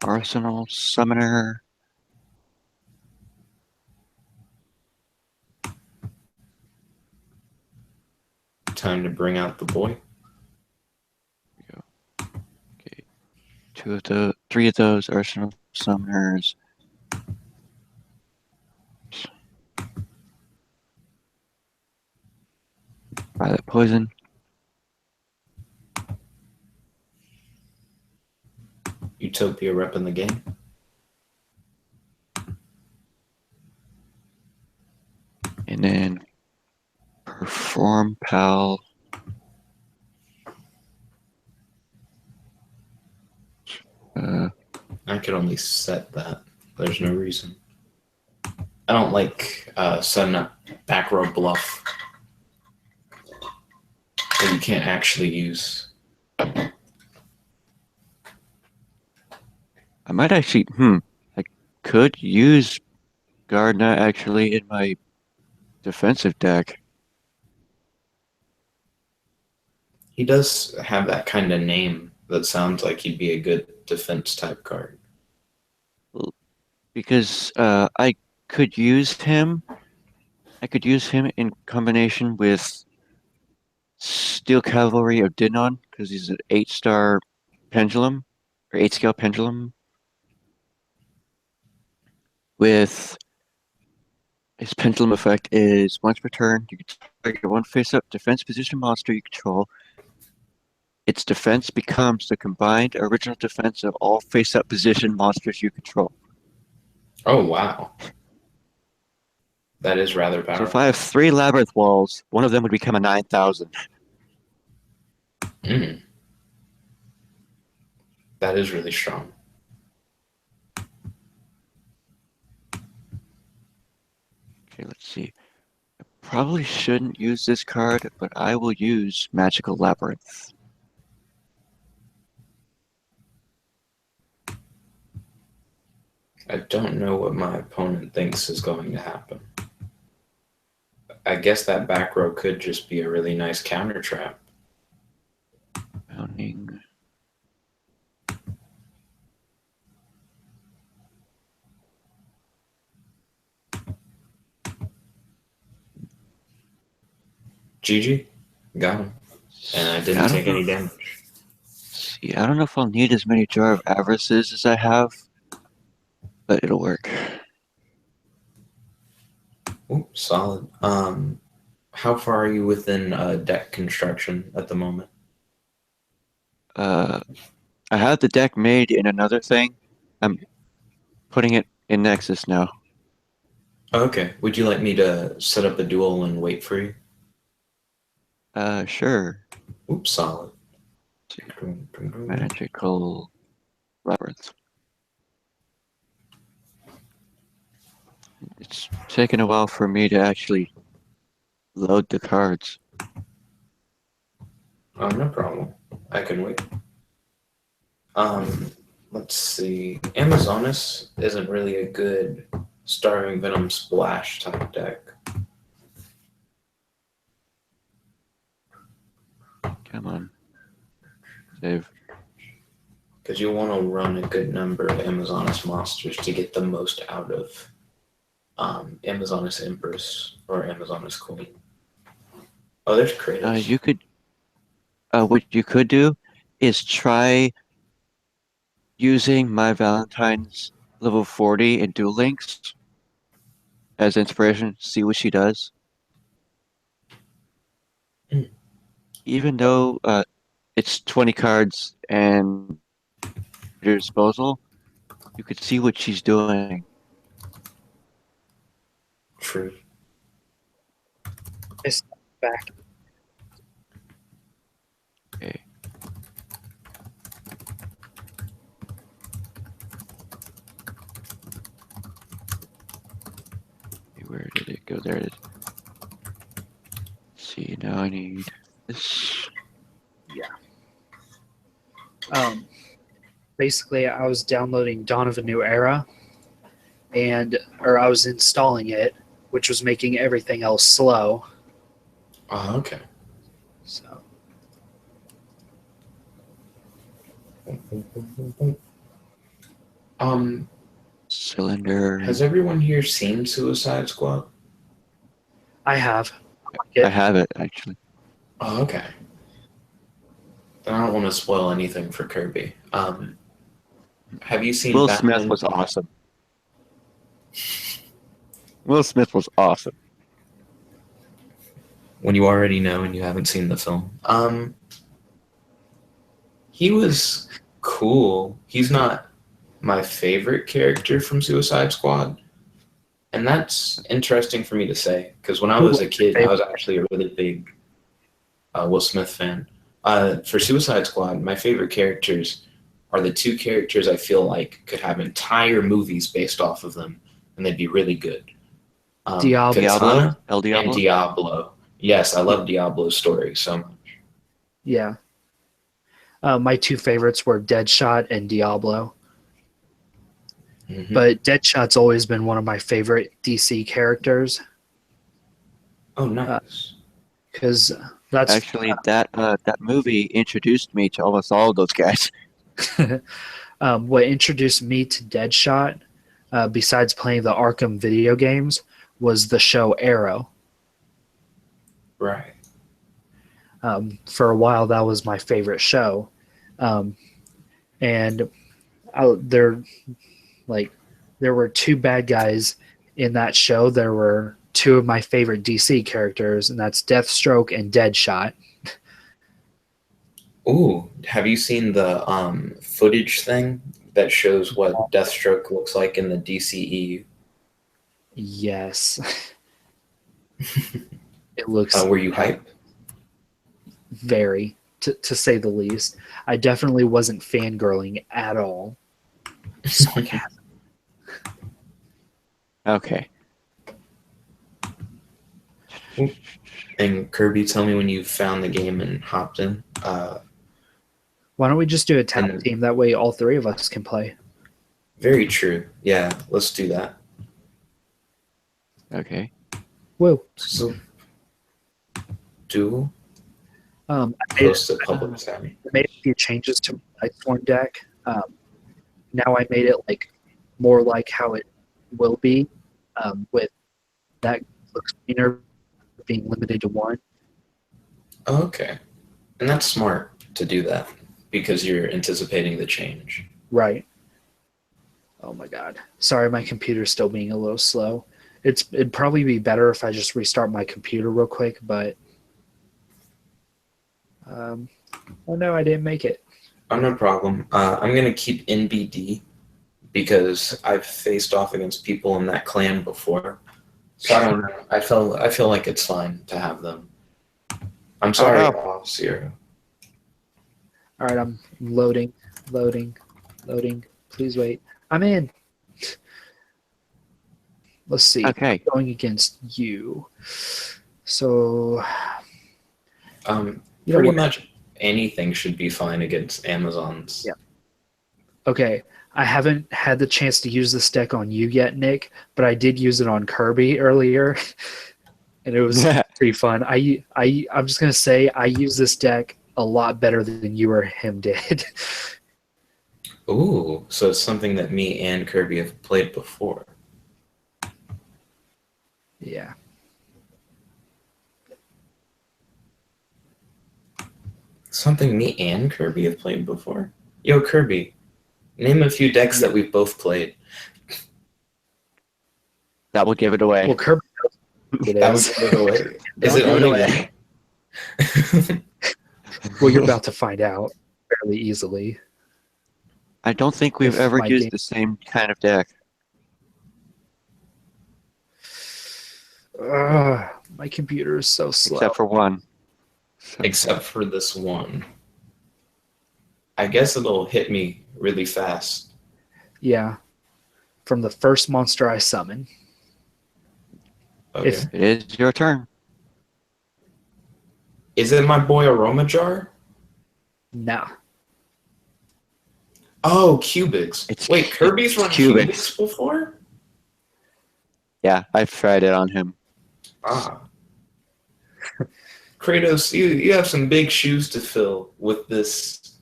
Arsenal Summoner. Time to bring out the boy. Okay. 3 of those Arsenal Summoners. Violet Poison. Utopia rep in the game. And then Perform Pal. I could only set that. There's no reason. I don't like setting up back row bluff that you can't actually use. I might actually, I could use Gardner actually in my defensive deck. He does have that kind of name that sounds like he'd be a good defense type card. because I could use him. I could use him in combination with Steel Cavalry of Dinon because he's an 8-star pendulum or 8-scale pendulum with his pendulum effect is once per turn you can target one face-up defense position monster you control. Its defense becomes the combined original defense of all face-up position monsters you control. Oh, wow. That is rather So if powerful. I have 3 labyrinth walls, one of them would become a 9,000. Mm. That is really strong. Okay, let's see. I probably shouldn't use this card, but I will use Magical Labyrinth. I don't know what my opponent thinks is going to happen. I guess that back row could just be a really nice counter trap. Mounting. GG. Got him. And I didn't take any damage. See, I don't know if I'll need as many Jar of Avarices as I have, but it'll work. Ooh, solid. How far are you within deck construction at the moment? I have the deck made in another thing. I'm putting it in Nexus now. Okay. Would you like me to set up a duel and wait for you? Sure. Oops, solid. Magical Labyrinth. It's taken a while for me to actually load the cards. Oh, no problem. I can wait. Let's see. Amazonas isn't really a good Starving Venom Splash type deck. Come on. Save. Because you want to run a good number of Amazonas monsters to get the most out of Amazonas Empress or Amazonas Queen. Oh, there's Kratos. You could. What you could do is try using my Valentine's level 40 in Duel Links as inspiration. See what she does. Mm. Even though it's 20 cards and at your disposal, you could see what she's doing. True. It's back. Okay. Where did it go? There it is. Let's see, now I need this. Basically, I was downloading Dawn of a New Era, or I was installing it, which was making everything else slow. Oh, okay. So Cylinder. Has everyone here seen Suicide Squad? I have. I have it, actually. Oh, okay. Then I don't want to spoil anything for Kirby. Have you seen Will Batman? Smith was awesome. Will Smith was awesome. When you already know and you haven't seen the film. He was cool. He's not my favorite character from Suicide Squad. And that's interesting for me to say, because when I was a kid, I was actually a really big Will Smith fan. For Suicide Squad, my favorite characters are the two characters I feel like could have entire movies based off of them, and they'd be really good. Diablo. Katana El Diablo? and Diablo. Yes, I love Diablo's story so much. Yeah. My two favorites were Deadshot and Diablo. Mm-hmm. But Deadshot's always been one of my favorite DC characters. Oh, nice. Because that's Actually, that movie introduced me to almost all of those guys. what introduced me to Deadshot besides playing the Arkham video games, was the show Arrow. Right. For a while, that was my favorite show, and there were two bad guys in that show. There were two of my favorite DC characters, and that's Deathstroke and Deadshot. Ooh, have you seen the footage thing that shows what Deathstroke looks like in the DCEU? Yes. It looks Were you hyped? very, to say the least. I definitely wasn't fangirling at all. Sarcasm. Okay. And Kirby, tell me when you found the game and hopped in. Why don't we just do a tag And- team? That way all three of us can play. Very true. Yeah, let's do that. Okay. Whoa. So, Duel, I post a public tab. made a few changes to my Iceborne deck. Now I made it like more like how it will be, with that looks cleaner, being limited to one. Okay. And that's smart to do that because you're anticipating the change. Right. Oh my god. Sorry, my computer's still being a little slow. It'd probably be better if I just restart my computer real quick, but oh no, I didn't make it. Oh, no problem. I'm going to keep NBD because I've faced off against people in that clan before. So I don't know. I feel like it's fine to have them. I'm sorry, Zero. All right, I'm loading. Please wait. I'm in. Let's see. Okay. Going against you. So, Pretty much anything should be fine against Amazons. Yeah. Okay. I haven't had the chance to use this deck on you yet, Nick, but I did use it on Kirby earlier, and it was pretty fun. I'm just gonna say I use this deck a lot better than you or him did. Ooh, so it's something that me and Kirby have played before. Yeah. Something me and Kirby have played before? Yo, Kirby, name a few decks that we've both played. That will give it away. Well, Kirby knows who it That is. would give it away. Is Don't it give it only away. that? Well, you're about to find out fairly easily. I don't think we've If ever my used game- the same kind of deck. My computer is so slow. Except for one. Except for this one. I guess it'll hit me really fast. Yeah. From the first monster I summon. Okay. If- It is your turn. Is it my boy Aroma Jar? Nah. Oh, Cubics. It's- Wait, Kirby's it's run Cubics. Cubics before? Yeah, I've tried it on him. Ah. Kratos, you have some big shoes to fill with this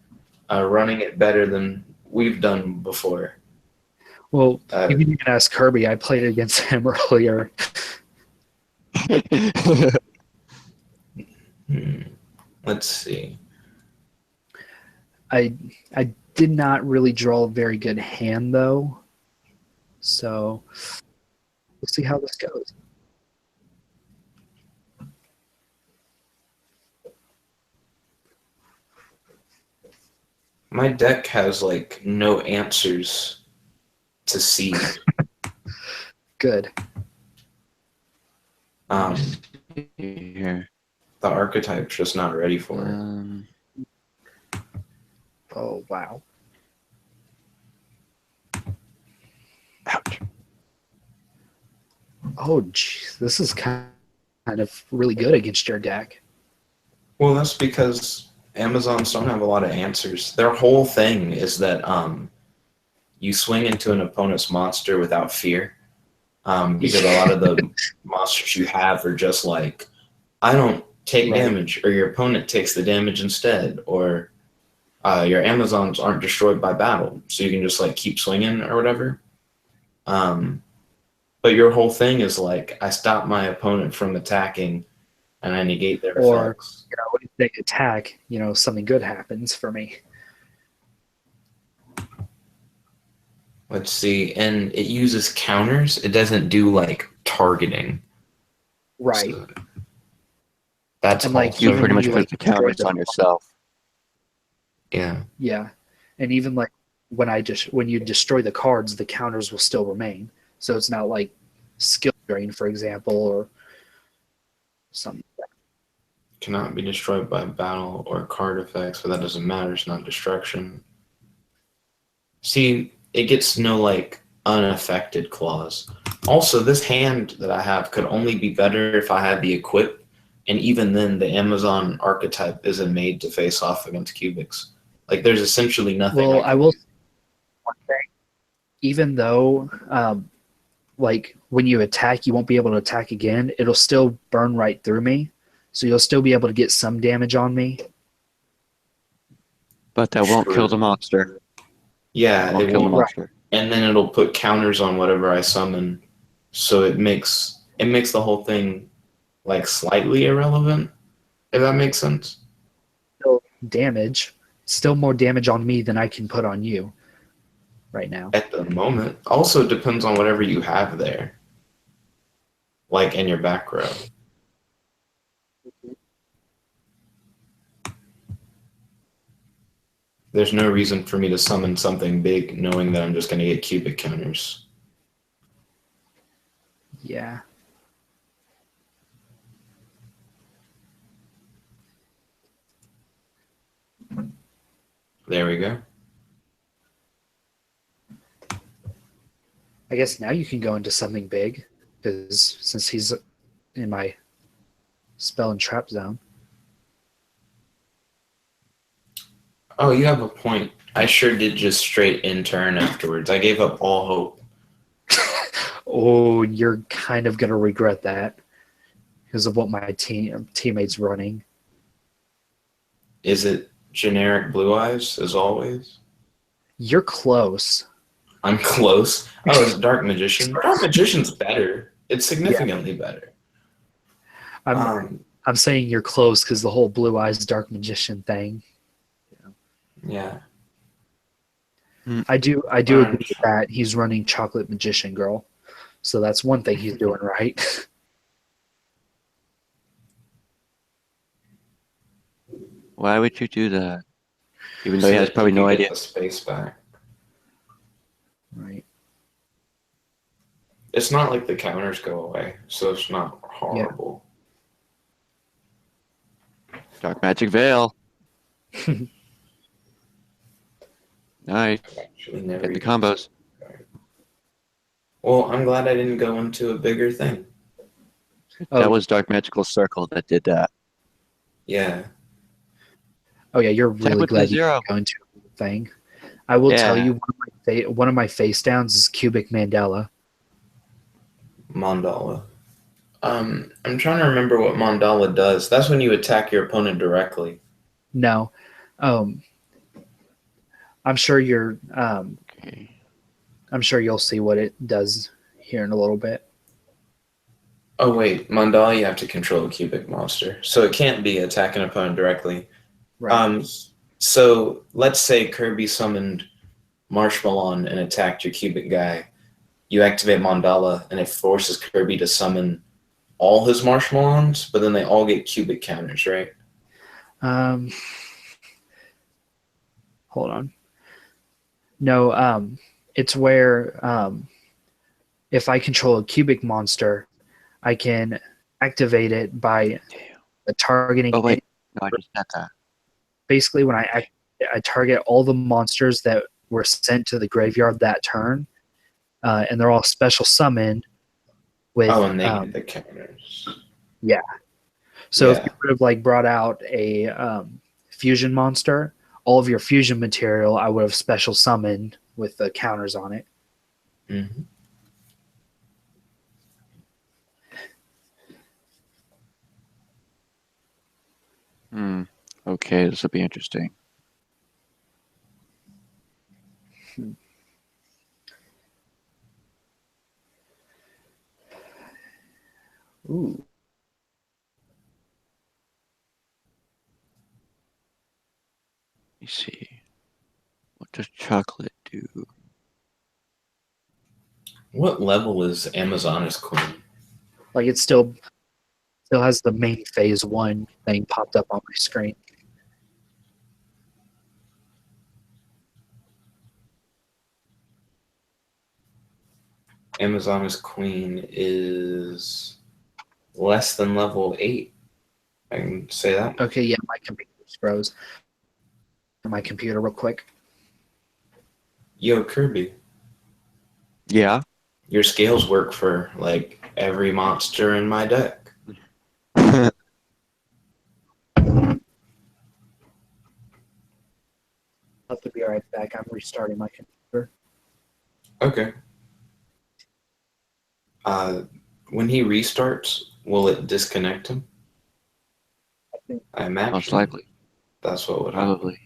running it better than we've done before. Well, you can even ask Kirby. I played against him earlier. Let's see. I did not really draw a very good hand, though. So we'll see how this goes. My deck has like no answers to see. Good. Here. The archetype's just not ready for it. Oh, wow. Ouch. Oh, geez. This is kind of really good against your deck. Well, that's because Amazons don't have a lot of answers. Their whole thing is that you swing into an opponent's monster without fear. Because a lot of the monsters you have are just like, I don't take Right. damage, or your opponent takes the damage instead, or your Amazons aren't destroyed by battle, so you can just like keep swinging or whatever. But your whole thing is like, I stop my opponent from attacking and I negate their Or, effects. if they attack, something good happens for me. Let's see. And it uses counters. It doesn't do like targeting. Right. So that's And like also, You even pretty when much you put like the destroy counters the on yourself. yeah. yeah, and even like when you destroy the cards, the counters will still remain. So it's not like skill drain, for example, or something. Cannot be destroyed by battle or card effects, but that doesn't matter. It's not destruction. See, it gets no like unaffected clause. Also, this hand that I have could only be better if I had the equip, and even then, the Amazon archetype isn't made to face off against cubics. Like, there's essentially nothing. Well, I I can will do. say one thing. Even though, like when you attack, you won't be able to attack again. It'll still burn right through me, so you'll still be able to get some damage on me. But that won't kill the True. monster. Yeah, Won't it kill the won't. monster. And then it'll put counters on whatever I summon, so it makes the whole thing like slightly irrelevant. If that makes sense. Still damage, still more damage on me than I can put on you right now. At the moment. Also, it depends on whatever you have there, like in your back row. There's no reason for me to summon something big knowing that I'm just going to get cubic counters. Yeah. There we go. I guess now you can go into something big, because since he's in my spell and trap zone. Oh, you have a point. I sure did just straight in turn afterwards. I gave up all hope. Oh, you're kind of gonna regret that because of what my teammates running. Is it generic blue eyes as always? You're close. I'm close. Oh, it's Dark Magician. Dark Magician's better. It's significantly better. I'm saying you're close because the whole blue eyes dark magician thing. Yeah. I do Orange. agree with that. He's running chocolate magician girl, so that's one thing he's doing right. Why would you do that? Even though he has that probably you no can idea. get the space back. Right. It's not like the counters go away, so it's not horrible. Dark Magic Veil. Nice. I've actually never Getting the even combos. Well, I'm glad I didn't go into a bigger thing. Oh, That was Dark Magical Circle that did that. Yeah. oh yeah, you're Tap really it to glad you zero. didn't go into a thing. I will tell Yeah. you one of my face downs is cubic Mandela. Mandala. I'm trying to remember what Mandala does. That's when you attack your opponent directly. No, I'm sure Okay. I'm sure you'll see what it does here in a little bit. Oh wait, Mandala, you have to control a cubic monster, so it can't be attack an opponent directly. Right. So let's say Kirby summoned Marshmallon and attacked your cubic guy. You activate Mandala, and it forces Kirby to summon all his Marshmallons, but then they all get cubic counters, right? Hold on. No, it's where if I control a cubic monster, I can activate it by targeting. Oh wait, no, I just got that. Basically, when I target all the monsters that were sent to the graveyard that turn, and they're all special summoned with. Oh, and they get the counters. Yeah. So if Yeah. you would have like brought out a fusion monster, all of your fusion material I would have special summoned with the counters on it. Mm-hmm. Okay, this will be interesting. Ooh. Let me see. What does chocolate do? What level is Amazonas Queen? Like it still has the main phase 1 thing popped up on my screen. Amazonas Queen is less than level 8. I can say that. Okay, yeah, my computer froze. My computer real quick. Yo, Kirby, Yeah. your scales work for like every monster in my deck. I'll have to be right back. I'm restarting my computer. Okay. When he restarts, will it disconnect him? I imagine Most likely. that's what would happen. Probably.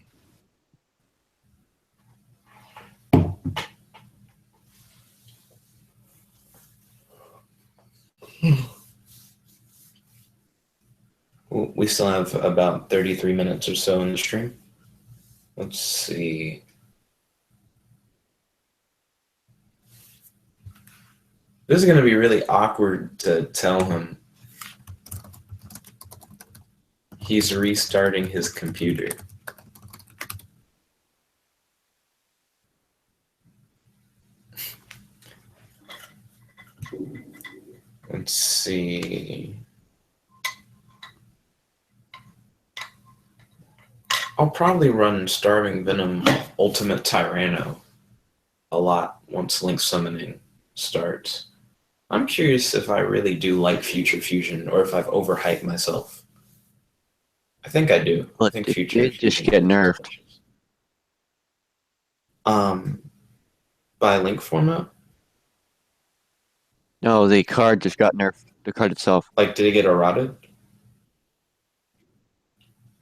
We still have about 33 minutes or so in the stream. Let's see. This is going to be really awkward to tell him he's restarting his computer. Let's see. I'll probably run Starving Venom Ultimate Tyranno a lot once Link Summoning starts. I'm curious if I really do like Future Fusion or if I've overhyped myself. I think I do. But I think it Future did just Fusion get is nerfed. delicious. By Link format? No, the card just got nerfed. The card itself. Like, did it get eroded?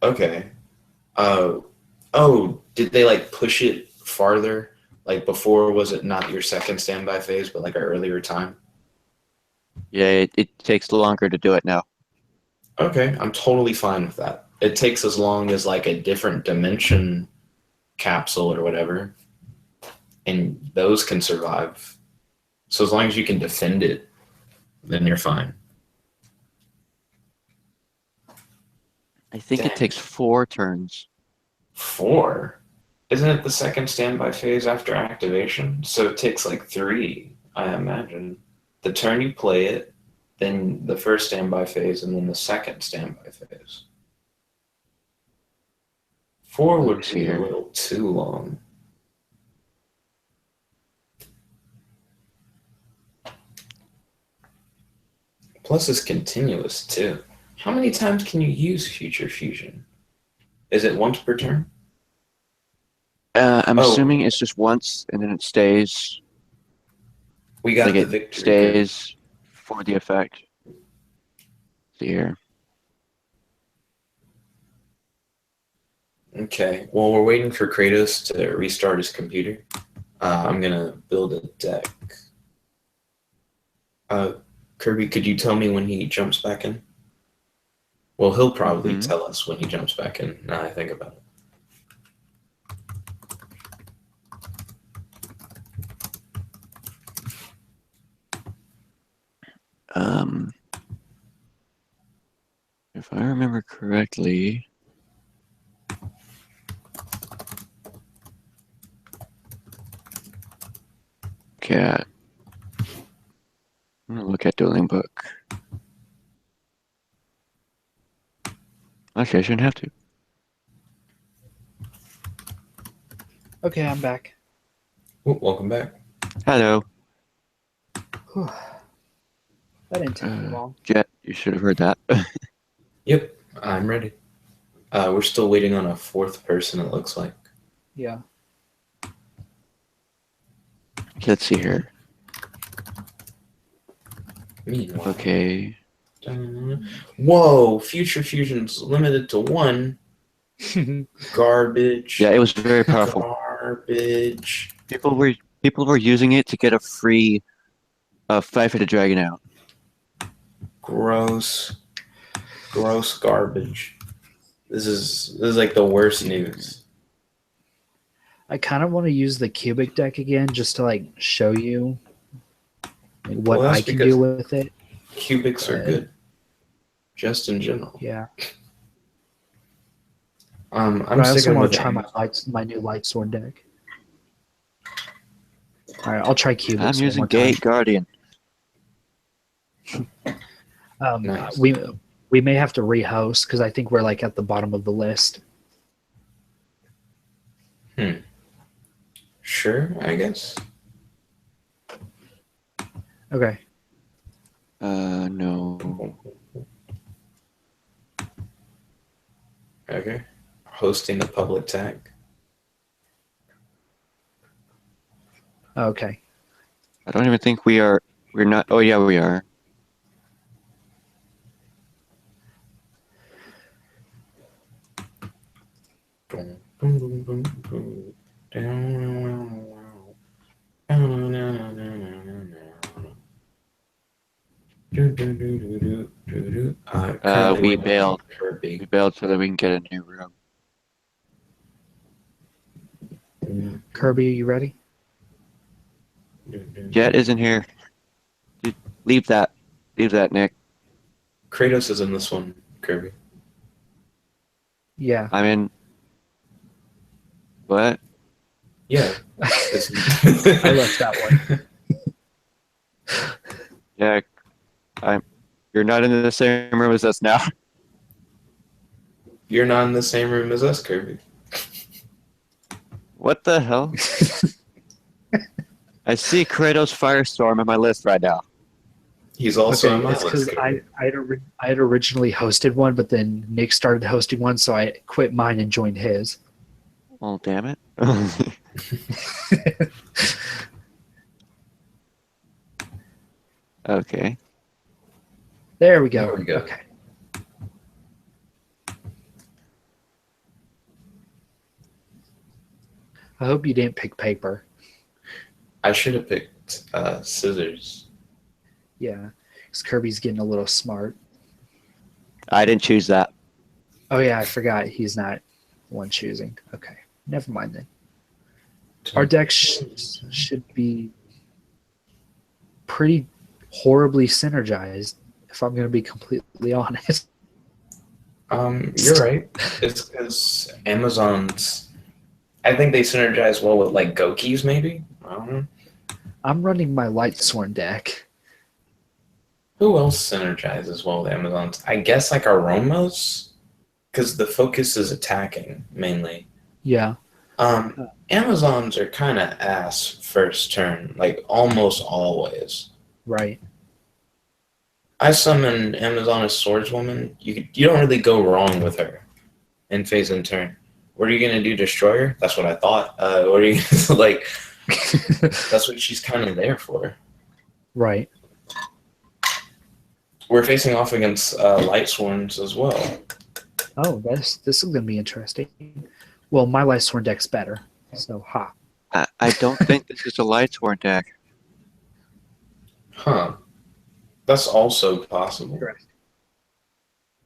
Okay. Did they like push it farther? Like before, was it not your second standby phase, but like an earlier time? Yeah, it takes longer to do it now. Okay, I'm totally fine with that. It takes as long as like a different dimension capsule or whatever, and those can survive. So as long as you can defend it, then you're fine. I think Dang. it takes 4 turns. 4? Isn't it the second standby phase after activation? So it takes like 3, I imagine. The turn you play it, then the first standby phase, and then the second standby phase. 4 would Let's be see a here. little too long. Plus it's continuous too. How many times can you use Future Fusion? Is it once per turn? I'm Oh. assuming it's just once and then it stays. We got Like the it victory. stays for the effect. See here. Okay. Well, we're waiting for Kratos to restart his computer. I'm gonna build a deck. Kirby, could you tell me when he jumps back in? Well, he'll probably tell us when he jumps back in. Now I think about it. If I remember correctly, cat. I'm gonna look at Dueling book. Actually, I shouldn't have to. Okay, I'm back. Ooh, welcome back. Hello. Whew. That didn't take too long. Jet, you should have heard that. Yep, I'm ready. We're still waiting on a 4th person, it looks like. Yeah. Let's see here. Meanwhile. Okay. Whoa, Future Fusion's limited to 1. Garbage. Yeah, it was very powerful. Garbage. People were using it to get a free 5-headed dragon out. Gross garbage. This is like the worst news. I kind of want to use the cubic deck again just to like show you like, what Well, that's I can because do with it. Cubics are good, just in general. Yeah. I'm But I also sticking want with to try my new Lightsworn deck. All right, I'll try cubics. I'm one using more time. Gate Guardian. Nice. We may have to rehost because I think we're like at the bottom of the list. Sure, I guess. Okay. No. Okay. Hosting a public tag. Okay. I don't even think we are. We're not. Oh yeah, we are. Boom, boom, boom, boom, boom. Down. We bailed. We bailed so that we can get a new room. Kirby, are you ready? Jet isn't here. Leave that. Leave that, Nick. Kratos is in this one, Kirby. Yeah. I'm in. What? Yeah. I left that one. Yeah. You're not in the same room as us now. You're not in the same room as us, Kirby. What the hell? I see Kratos Firestorm on my list right now. He's also on Okay, my it's list. because I had originally hosted one, but then Nick started hosting one, so I quit mine and joined his. Oh, damn it. Okay. There we go. There we go. Okay. I hope you didn't pick paper. I should have picked scissors. Yeah, because Kirby's getting a little smart. I didn't choose that. Oh yeah, I forgot he's not the one choosing. Okay, never mind then. Our deck should be pretty horribly synergized, if I'm going to be completely honest. You're right. It's because Amazon's. I think they synergize well with like Gokis, maybe. I don't know. I'm running my Lightsworn deck. Who else synergizes well with Amazon's? I guess like Aromas, because the focus is attacking mainly. Yeah. Amazons are kind of ass first turn, like almost always. Right. I summon Amazon as Swordswoman. You don't really go wrong with her in phase and turn. What are you gonna do? Destroy her? That's what I thought. What are you like? That's what she's kind of there for. Right. We're facing off against Lightsworns as well. Oh, this is going to be interesting. Well, my Lightsworn deck's better, so ha. I don't think this is a Lightsworn deck. Huh. That's also possible. Correct.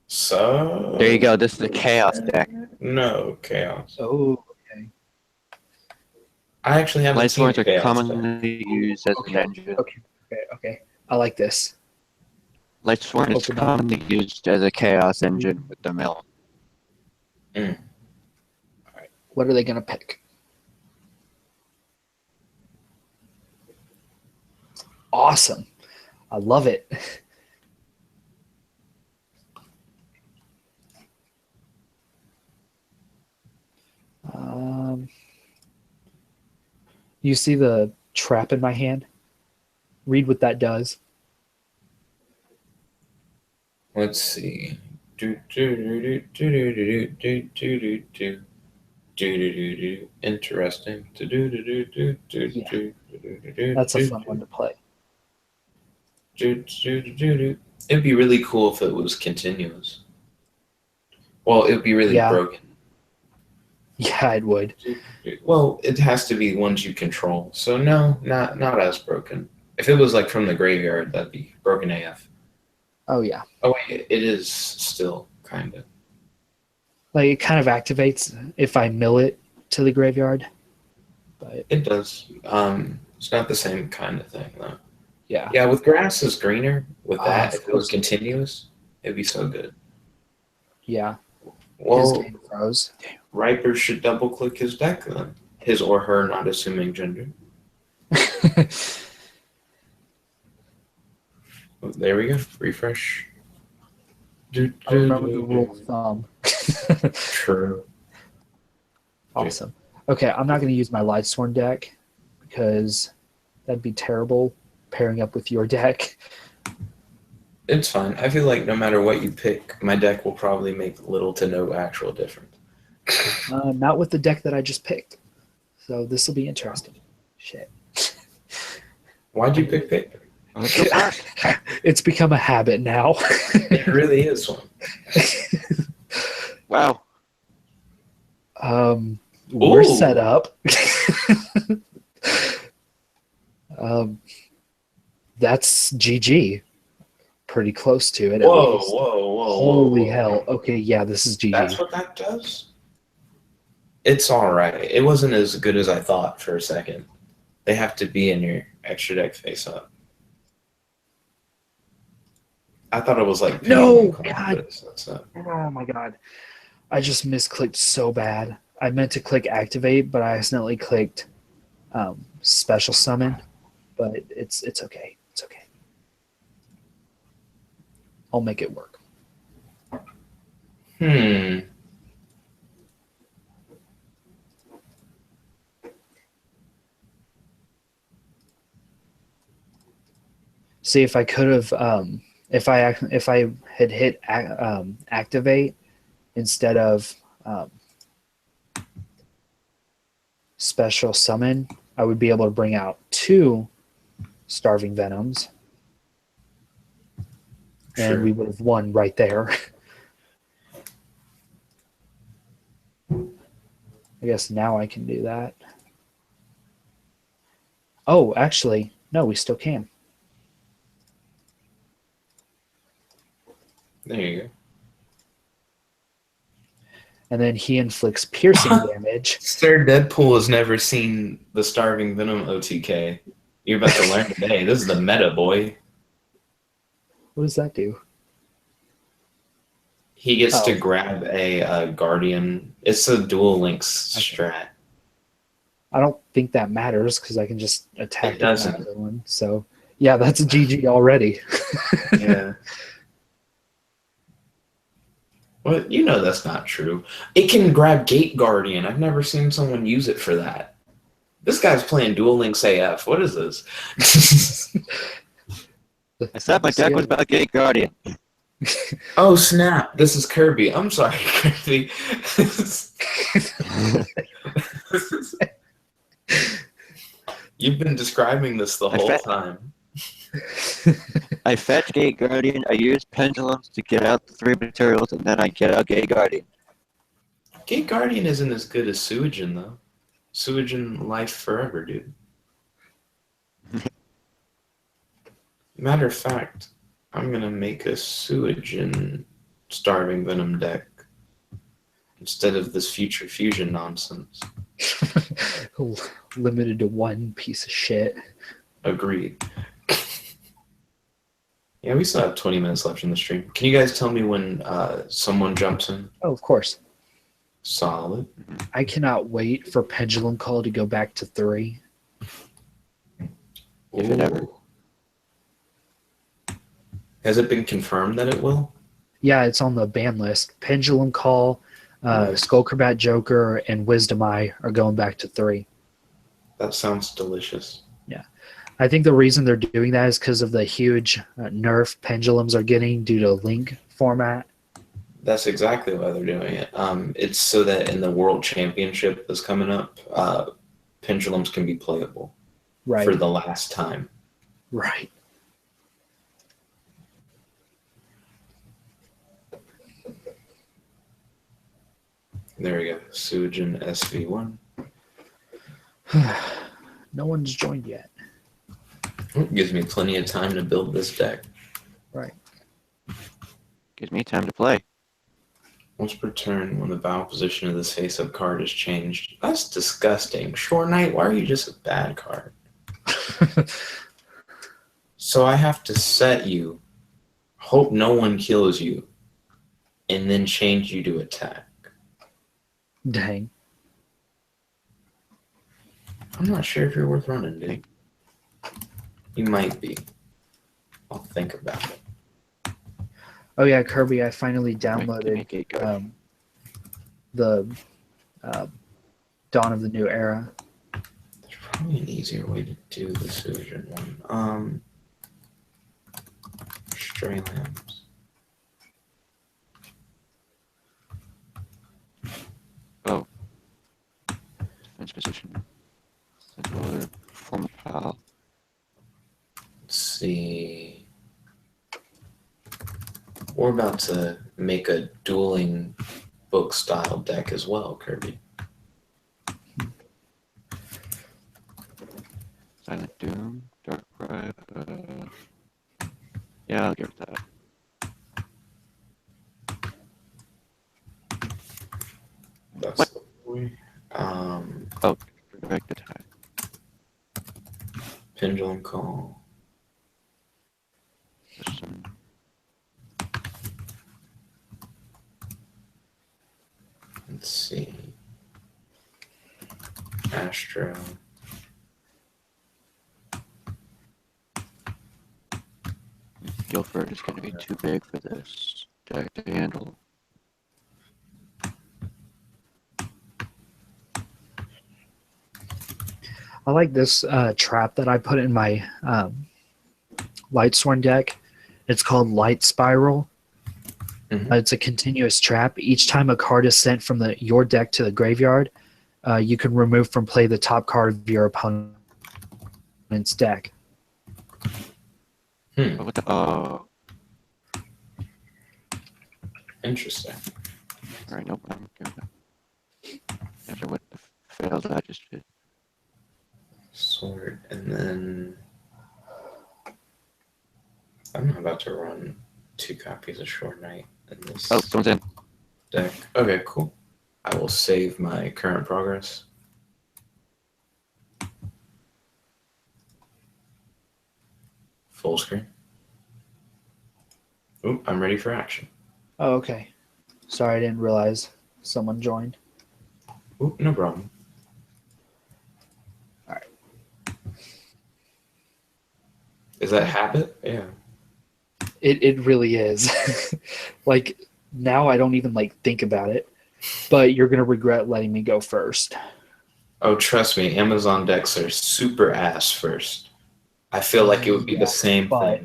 So There you go. This is a Chaos deck. No chaos. Oh, okay. I actually haven't seen Lightsworns are chaos. commonly used as an engine. Okay. I like this. Lightsworn is Open up. commonly used as a Chaos engine with the mill. What are they going to pick? Awesome. I love it. You see the trap in my hand? Read what that does. Let's see. Interesting. That's a fun one to play. It'd be really cool if it was continuous. Well, it'd be really broken. Yeah, it would. Well, it has to be ones you control. So no, not as broken. If it was like from the graveyard, that'd be broken AF. Oh yeah, Oh wait, it is still kind of. like it kind of activates if I mill it to the graveyard. But It does. It's not the same kind of thing though. yeah, Yeah, with grass is greener. With that, if it was frozen. continuous, it'd be so good. Yeah, his Well, game froze. Riper should double click his deck then. His or her, not assuming gender. Oh, there we go. Refresh. I remember the rule of thumb. True. Awesome. Okay, I'm not going to use my Lightsworn deck because that'd be terrible pairing up with your deck. It's fine. I feel like no matter what you pick, my deck will probably make little to no actual difference. Not with the deck that I just picked. So this will be interesting. Shit. Why'd you pick paper? It's become a habit now. It really is one. Wow. We're Ooh. set up. That's GG. Pretty close to it. At Whoa, least. whoa. Holy whoa. hell. Okay, yeah, this is GG. That's what that does? It's alright. It wasn't as good as I thought for a second. They have to be in your extra deck face up. I thought it was like No, Pokemon, God. but it's not. Oh my god. I just misclicked so bad. I meant to click activate, but I accidentally clicked special summon. But it's okay. It's okay. I'll make it work. See, if I could have, if I had hit activate instead of special summon, I would be able to bring out 2 starving venoms, and Sure. we would have won right there. I guess now I can do that. Oh, actually, no, we still can. There you go. And then he inflicts piercing damage. Sir Deadpool has never seen the Starving Venom OTK. You're about to learn today. This is the meta, boy. What does that do? He gets Oh. to grab a Guardian. It's a Duel Links strat. I don't think that matters because I can just attack It doesn't. the other one. So yeah, that's a GG already. Yeah. Well, you know that's not true. It can grab Gate Guardian. I've never seen someone use it for that. This guy's playing Duel Links AF. What is this? I said my deck was about Gate Guardian. Oh, snap. This is Kirby. I'm sorry, Kirby. You've been describing this the whole time. I fetch Gate Guardian, I use pendulums to get out the 3 materials, and then I get out Gate Guardian. Gate Guardian isn't as good as Suijin, though. Suijin life forever, dude. Matter of fact, I'm going to make a Suijin Starving Venom deck instead of this Future Fusion nonsense. Limited to 1 piece of shit. Agreed. Yeah, we still have 20 minutes left in the stream. Can you guys tell me when someone jumps in? Oh, of course. Solid. I cannot wait for Pendulum Call to go back to 3. If it ever. Has it been confirmed that it will? Yeah, it's on the ban list. Pendulum Call, Skullcrabat Joker, and Wisdom Eye are going back to 3. That sounds delicious. I think the reason they're doing that is because of the huge nerf pendulums are getting due to Link format. That's exactly why they're doing it. It's so that in the World Championship that's coming up, pendulums can be playable for the last time. Right. There we go. Suijin SV1. No one's joined yet. Gives me plenty of time to build this deck. Right. Gives me time to play. Once per turn, when the battle position of this face-up card is changed. That's disgusting. Short Knight, why are you just a bad card? So I have to set you, hope no one kills you, and then change you to attack. Dang. I'm not sure if you're worth running, dude. You might be. I'll think about it. Oh yeah, Kirby, I finally Give me downloaded Gate Guard. the Dawn of the New Era. There's probably an easier way to do the Sujin one. Stray Lambs. Oh. Defense position. Another form of pal. Let's see. We're about to make a dueling book style deck as well, Kirby. Silent Doom. Dark Ride. Yeah, I'll give it that. That's What? the way. Oh, direct attack. Pendulum Call. Listen. Let's see. Astro. Guilford is going to be too big for this deck to handle. I like this trap that I put in my Lightsworn deck. It's called Light Spiral. Mhm. It's a continuous trap. Each time a card is sent from your deck to the graveyard, you can remove from play the top card of your opponent's deck. Oh, what the? Oh, Interesting. alright, nope, I'm good. After what the failed I just did. Sword, and then I'm not about to run 2 copies of Short Knight in this Oh, someone's in. deck. Okay, cool. I will save my current progress. Full screen. Oop, I'm ready for action. Oh, okay. Sorry, I didn't realize someone joined. Oop, no problem. All right. Is that habit? Yeah. It really is. Like, now I don't even think about it, but you're gonna regret letting me go first. Oh, trust me, Amazon decks are super ass first. I feel like it would be the same but-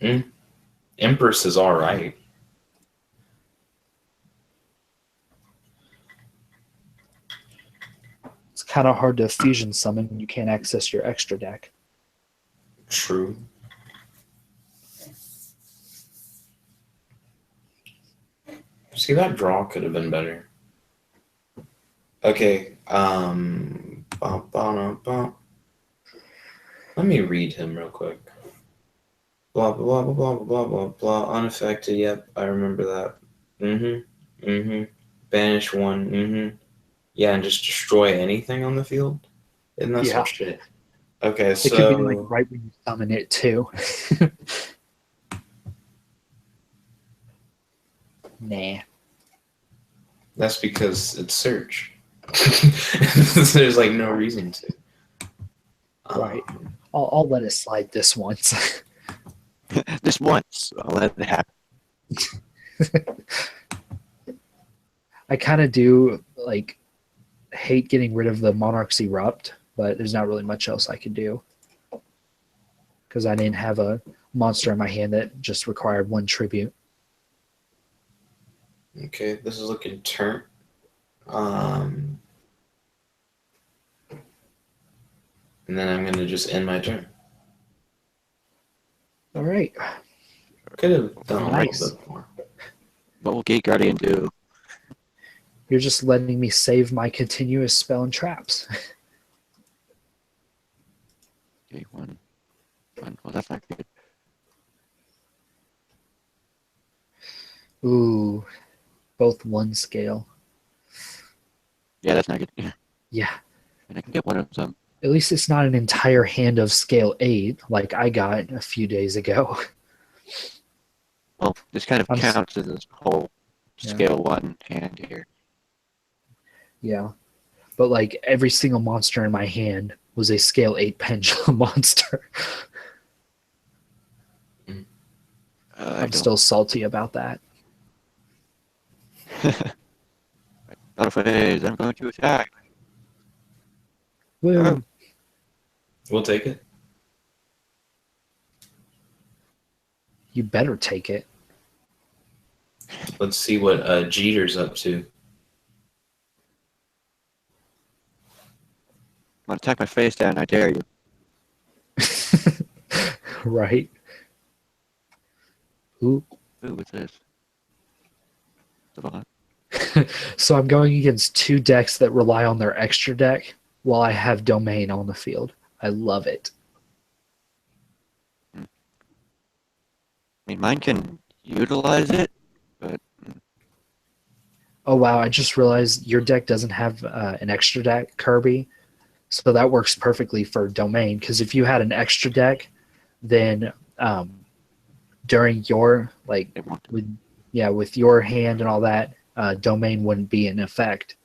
thing. Empress is alright. It's kind of hard to fusion summon when you can't access your extra deck. True. See, that draw could have been better. Okay, let me read him real quick. Blah, blah, blah, blah, blah, blah, blah. Unaffected, yep, I remember that. Banish 1, Yeah, and just destroy anything on the field? Isn't that some shit? Okay, It could be right when you summon it too. Nah. That's because it's search. There's no reason to. Right. I'll let it slide this once. This once, I'll let it happen. I kind of do hate getting rid of the Monarch's Erupt, but there's not really much else I can do because I didn't have a monster in my hand that just required 1 tribute. Okay, this is looking turn. And then I'm gonna just end my turn. All right. Could have done a Nice. little bit more. What will Gate Guardian do? You're just letting me save my continuous spell and traps. Okay, one. Well, that's not good. Ooh, both 1 scale. Yeah, that's not good. Yeah. Yeah. And I can get one of them. At least it's not an entire hand of scale 8 like I got a few days ago. Well, this kind of I'm s- counts as this whole Yeah. scale 1 hand here. Yeah. But like every single monster in my hand was a scale 8 pendulum monster. I I'm don't. still salty about that. Auto phase, I'm going to attack. Woo. Oh. We'll take it. You better take it. Let's see what Jeter's up to. I'm going to attack my face down, I dare you. Right. Ooh. Ooh, what's this? Savant. So I'm going against 2 decks that rely on their extra deck while I have Domain on the field. I love it. I mean, mine can utilize it, but Oh wow, I just realized your deck doesn't have an extra deck, Kirby. So that works perfectly for Domain, because if you had an extra deck, then during your it won't. with your hand and all that, Domain wouldn't be in effect.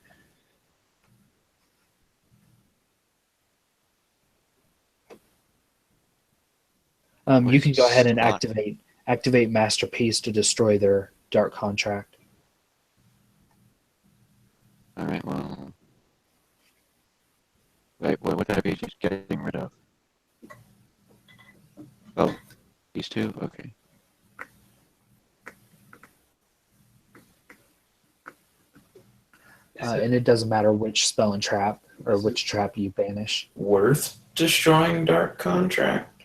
You can go ahead and activate Masterpiece to destroy their Dark Contract. All right, well. Wait, what would that be just getting rid of? Oh, these 2? Okay. And it doesn't matter which spell and trap or which trap you banish. Worth destroying Dark Contract?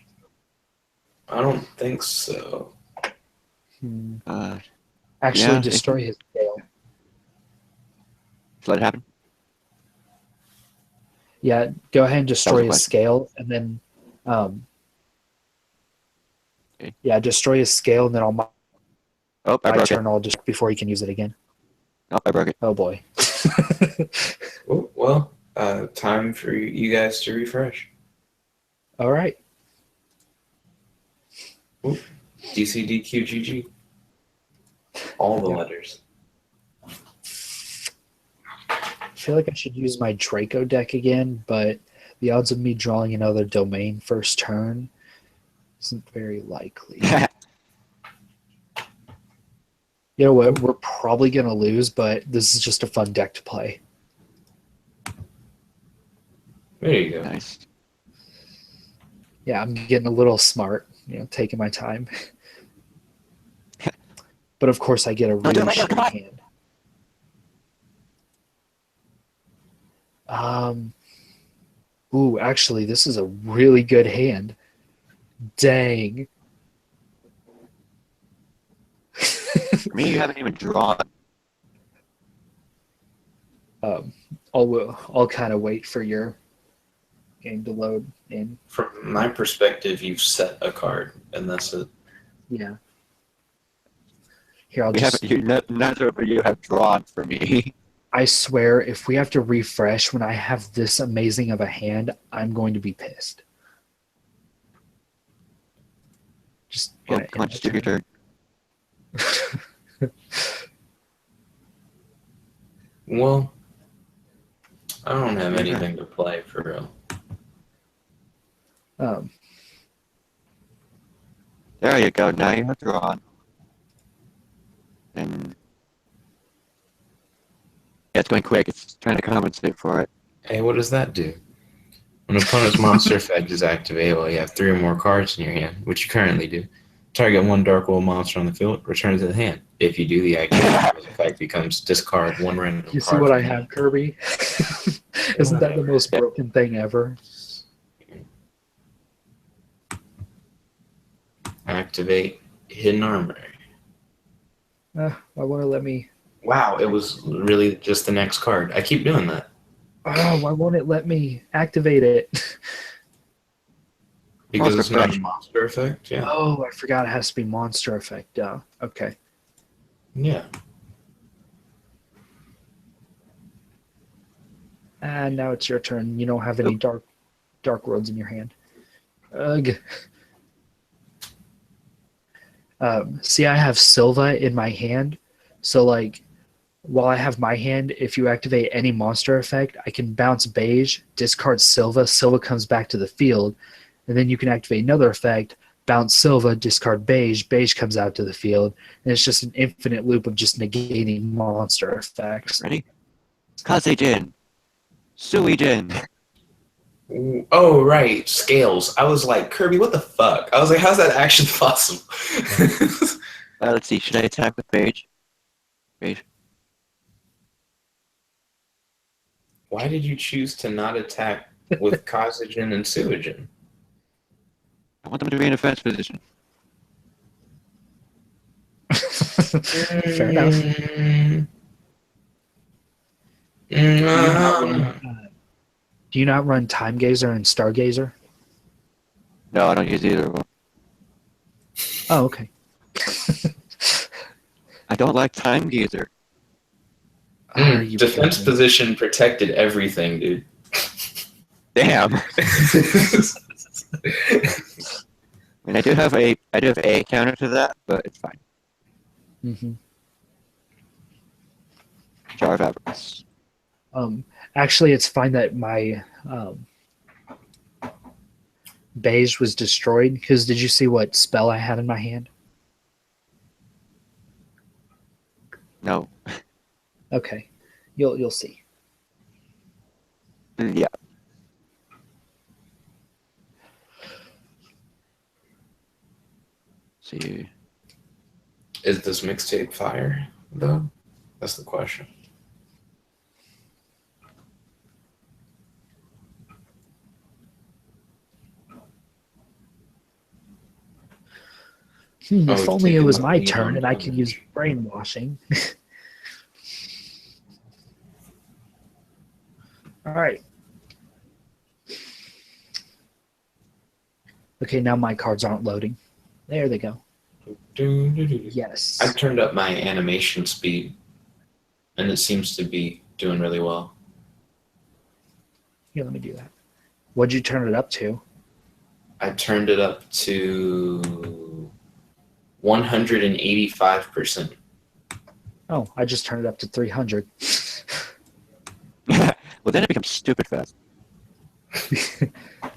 I don't think so. Actually, yeah, destroy his scale. Just let it happen. Yeah, go ahead and destroy his question. scale, and then, Okay. yeah, destroy his scale, and then on my Oh, I broke turn, I'll just before he can use it again. it. Oh, I broke it. Oh boy. Oh, well, time for you guys to refresh. All right. DCDQGG. All the Yeah. letters. I feel like I should use my Draco deck again, but the odds of me drawing another Domain first turn isn't very likely. You know what? We're probably going to lose, but this is just a fun deck to play. There you go. Nice. Yeah, I'm getting a little smart, taking my time. But of course, I get a really shitty hand. Ooh, actually, this is a really good hand. Dang. For me, you haven't even drawn. I'll kind of wait for your game to load in. From my perspective, you've set a card, and that's it. Yeah. Here, Neither of you have drawn for me. I swear, if we have to refresh when I have this amazing of a hand, I'm going to be pissed. Just Well, come on, just do your turn. Well, I don't have anything to play for real. There you go. Now you have drawn. And yeah, it's going quick. It's trying to compensate for it. Hey, what does that do? When an opponent's monster effect is activated while you have 3 or more cards in your hand, which you currently do, target 1 Dark World monster on the field, return it to the hand. If you do, the activation effect becomes discard 1 random card. You see what I have, Kirby? Isn't that the most broken thing ever? Activate Hidden Armory. Why won't it let me? Wow, it was really just the next card. I keep doing that. Oh, why won't it let me activate it? Because it's not a monster effect, yeah. Oh, I forgot it has to be monster effect. Okay. Yeah. And now it's your turn. You don't have any dark worlds in your hand. Ugh. See, I have Silva in my hand, so like while I have my hand, if you activate any monster effect, I can bounce Beige, discard Silva, Silva comes back to the field, and then you can activate another effect, bounce Silva, discard Beige, Beige comes out to the field, and it's just an infinite loop of just negating monster effects. Ready? Kazejin. Suijin. Oh, right. Scales. I was like, Kirby, what the fuck? I was like, how's that actually possible? Let's see. Should I attack with Beige? Beige. Why did you choose to not attack with Kazejin and Suijin? I want them to be in a defense position. Fair enough. Do you not run Time Gazer and Stargazer? No, I don't use either of them. Oh, okay. I don't like Time Gazer. Are you Defense kidding me? position protected everything, dude. Damn. I mean, I do have a counter to that, but it's fine. Mm-hmm. Jar of Avarice. Actually, it's fine that my Beige was destroyed, because did you see what spell I had in my hand? No. Okay, you'll see. Yeah. See. Is this mixtape fire, though? That's the question. If only it taking was the my lead turn on and I could use damage. brainwashing. All right. Okay, now my cards aren't loading. There they go. Yes. I turned up my animation speed, and it seems to be doing really well. Here, let me do that. What'd you turn it up to? I turned it up to 185%. Oh, I just turned it up to 300. Well, then it becomes stupid fast.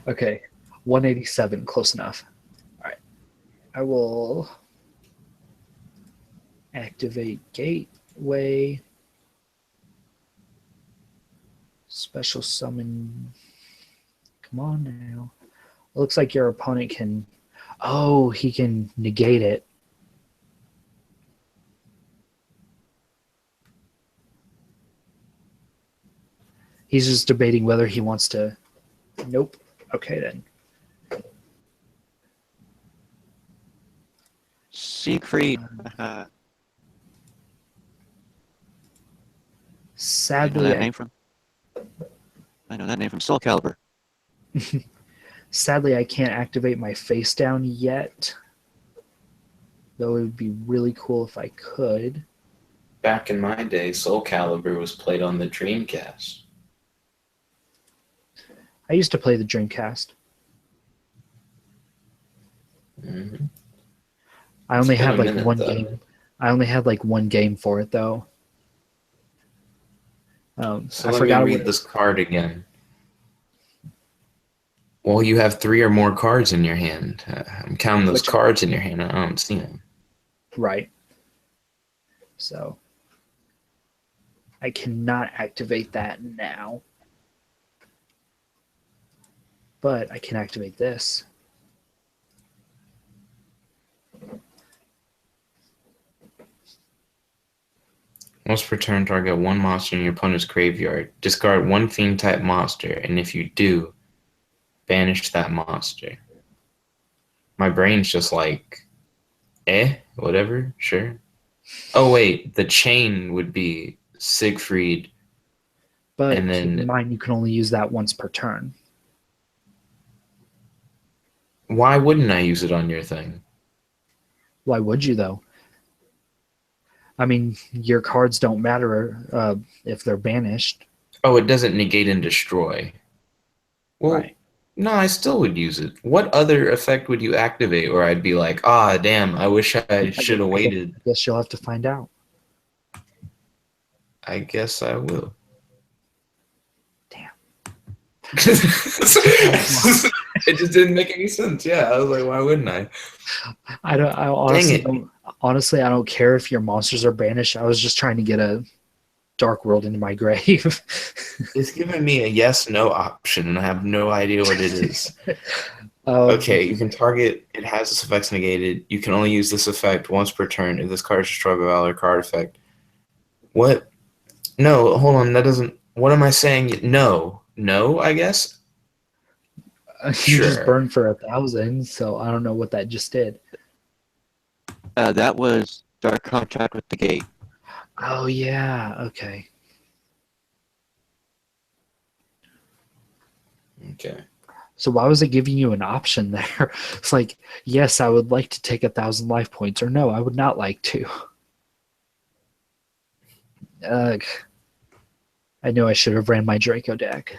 Okay, 187, close enough. All right, I will activate Gateway. Special summon. Come on now. Looks like your opponent can. Oh, he can negate it. He's just debating whether he wants to. Nope. Okay then. Siegfried. I know Sadly, that name from. I know that name from Soul Calibur. Sadly, I can't activate my face down yet. Though it would be really cool if I could. Back in my day, Soul Calibur was played on the Dreamcast. I used to play the Dreamcast. Mm-hmm. I only been had a like minute, one though. game. I only had like one game for it though. So I let forgot me what read this card again. Well, you have 3 or more cards in your hand. I'm counting those Which- cards in your hand. I don't see them. Right. So I cannot activate that now. But I can activate this. Once per turn, target 1 monster in your opponent's graveyard. Discard 1 fiend type monster, and if you do, banish that monster. My brain's just like, whatever, sure. Oh wait, the chain would be Siegfried. But And then- keep in mind you can only use that once per turn. Why wouldn't I use it on your thing? Why would you though? I mean, your cards don't matter if they're banished. Oh, it doesn't negate and destroy. Well, Right. no, I still would use it. What other effect would you activate? Or I'd be like, ah, damn, I wish I should have waited. I guess you'll have to find out. I guess I will. Damn. It just didn't make any sense. Yeah, I was like, why wouldn't I? I honestly I don't care if your monsters are banished. I was just trying to get a Dark World into my grave. It's giving me a yes/no option, and I have no idea what it is. Um, Okay, you can target. It has this effects negated. You can only use this effect once per turn. If this card is destroyed by valor card effect. What? No, hold on. That doesn't. What am I saying? No, I guess. You just Sure. burned for 1,000, so I don't know what that just did. That was Dark Contract with the Gate. Oh yeah, okay. Okay. So why was it giving you an option there? It's like, yes, I would like to take 1,000 life points, or no, I would not like to. Ugh. I know I should have ran my Draco deck.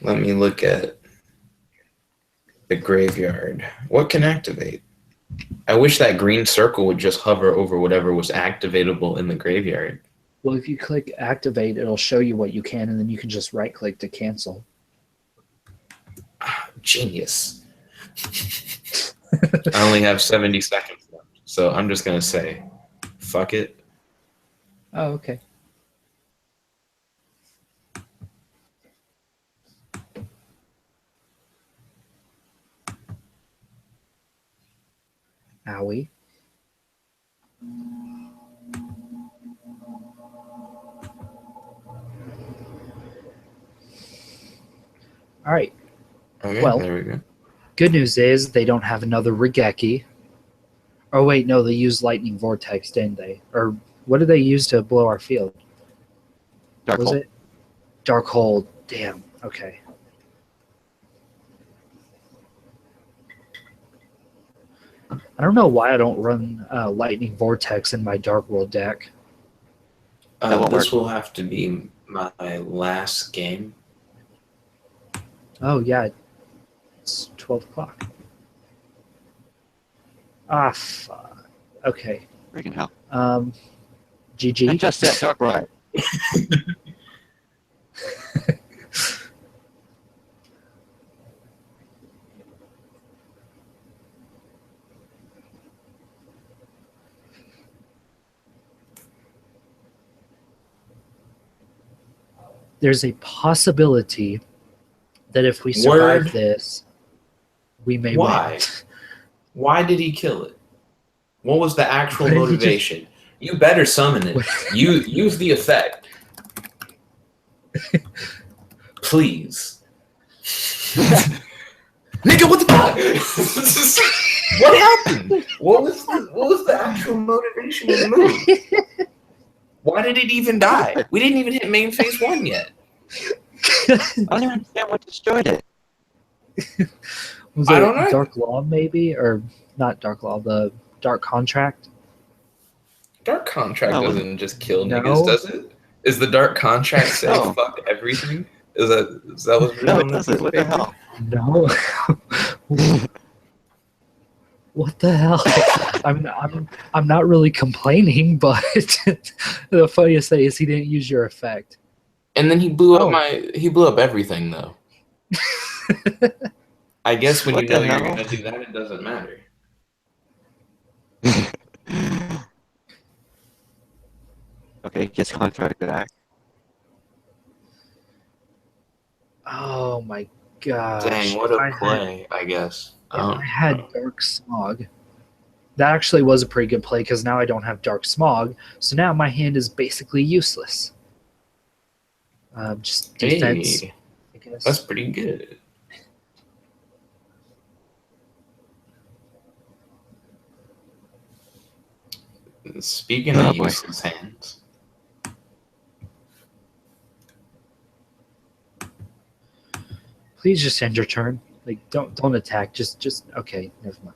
Let me look at the graveyard. What can activate? I wish that green circle would just hover over whatever was activatable in the graveyard. Well, if you click activate, it'll show you what you can, and then you can just right click to cancel. Genius. I only have 70 seconds left, so I'm just going to say, fuck it. Oh, okay. Owie. All right. Okay, Well, there we go. good news is they don't have another Regeki. Oh, wait, no, they used Lightning Vortex, didn't they? Or what did they use to blow our field? Dark Was Hole. it? Dark Hole. Damn. Okay. I don't know why I don't run Lightning Vortex in my Dark World deck. That won't This work. will have to be my last game. Oh, yeah. It's 12 o'clock. Ah, fuck. Okay. Freaking hell. Um, I GG. just said Dark Right. There's a possibility that if we survive this, we may Why? win. Why did he kill it? What was the actual Why did he just- motivation? You better summon it. Use the effect. Please. Nigga, what the fuck? What happened? What was the actual motivation of the move? Why did it even die? We didn't even hit main phase 1 yet. I don't even understand what destroyed it. Was I it don't know. Dark Law, maybe? Or not Dark Law, the Dark Contract? Dark Contract No. doesn't just kill No. niggas, does it? Is the Dark Contract say No. fuck everything? Is that what's written No, on it the doesn't. What the hell? No. What the hell? I'm not really complaining, but the funniest thing is he didn't use your effect. And then he blew Oh. up everything though. I guess when What you know the you're hell? gonna do that, it doesn't matter. Okay, gets contract back. Oh my gosh. Dang, what If a I had- play, I guess. If I had Dark Smog, that actually was a pretty good play because now I don't have Dark Smog, so now my hand is basically useless. Just defense, Hey, I guess. that's pretty good. Speaking Oh, of boy. useless hands, Please just end your turn. Like, don't attack. Just okay. Never mind.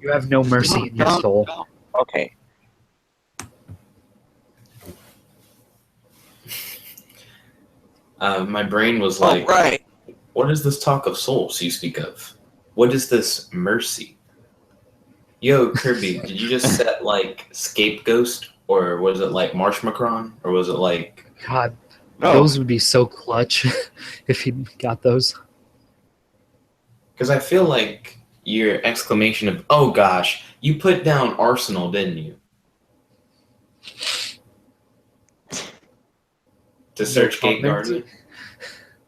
You have no mercy in your soul. Okay. my brain was All like, right. what is this talk of souls you speak of? What is this mercy? Yo, Kirby, did you just set like Scapegoat, or was it like Marshmacron, or was it like? God, No. those would be so clutch if he got those. Because I feel like your exclamation of "Oh gosh," you put down Arsenal, didn't you? To search Gate comment? Guardian.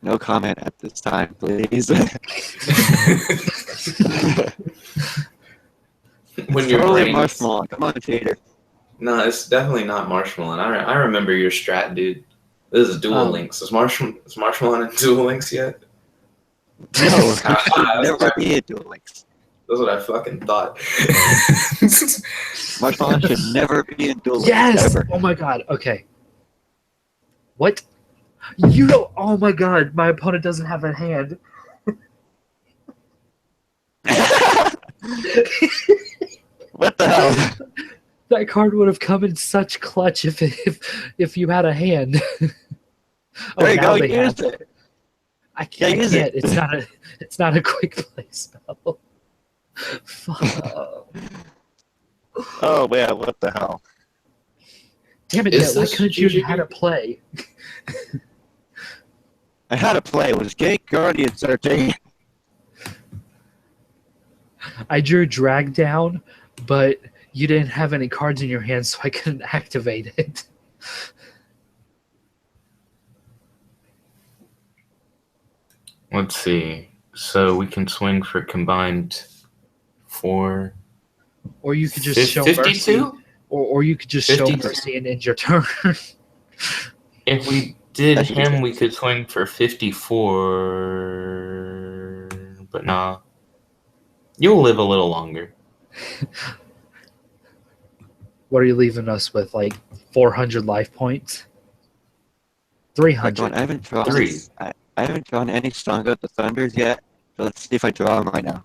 No comment at this time, please. When your Totally brain is, marshmallow. Come on, Tater. no, it's definitely not Marshmallow. I remember your strat, dude. This is Duel Links. Is Marshmallow in Duel Links yet? No, That's it should never be a Duel Links. what I fucking thought. Marshmallow should never be in Duel Links. Yes! Ever. Oh my god. Okay. What? You know? Oh my god. My opponent doesn't have a hand. What the hell? That card would have come in such clutch if you had a hand. There you now go. they Use have. it. I can't. Yeah, use I can't. it. It's not a quick play spell. Fuck. Oh, man. What the hell? Damn it, Is Ned, why this couldn't you have GG? had a play? I had a play. It was Gate Guardian searching. I drew drag down, but you didn't have any cards in your hand, so I couldn't activate it. Let's see. So we can swing for combined 4. Or you could just show mercy. 52? Or you could just show 52. mercy and end your turn. If we did That should be him, good. we could swing for 54. But nah. You'll live a little longer. What are you leaving us with? Like 400 life points? I 300. haven't drawn. 3. I haven't drawn any Song of the Thunders yet. So let's see if I draw them right now.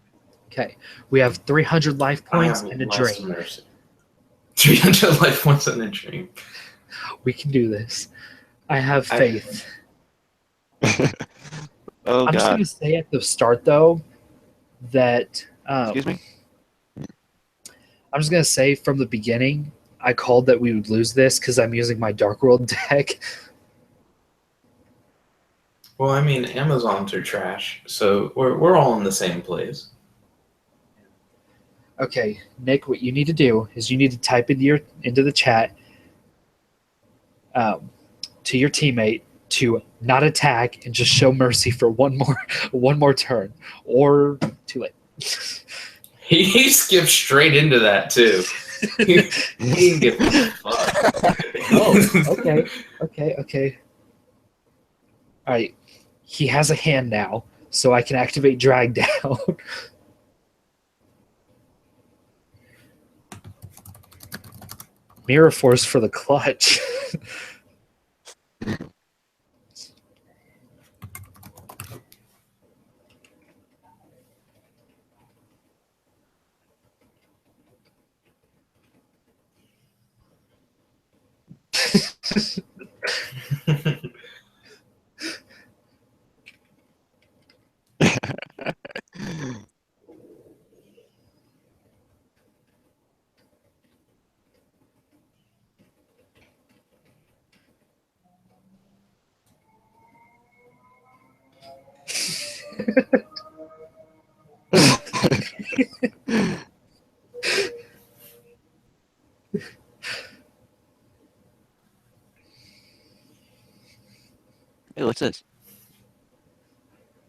Okay. We have 300 life points I have and a less dream. mercy. 300 life points and a dream. We can do this. I have faith. Oh, I'm just God. going to say at the start, though, that Excuse me? I'm just going to say from the beginning, I called that we would lose this because I'm using my Dark World deck. Well, I mean, Amazons are trash, so we're all in the same place. Okay, Nick, what you need to do is you need to type into the chat to your teammate to not attack and just show mercy for one more turn, or too late. He skipped straight into that too. He didn't give a fuck. Oh, okay. All right, he has a hand now, so I can activate drag down. Mirror Force for the clutch. Hey, what's this?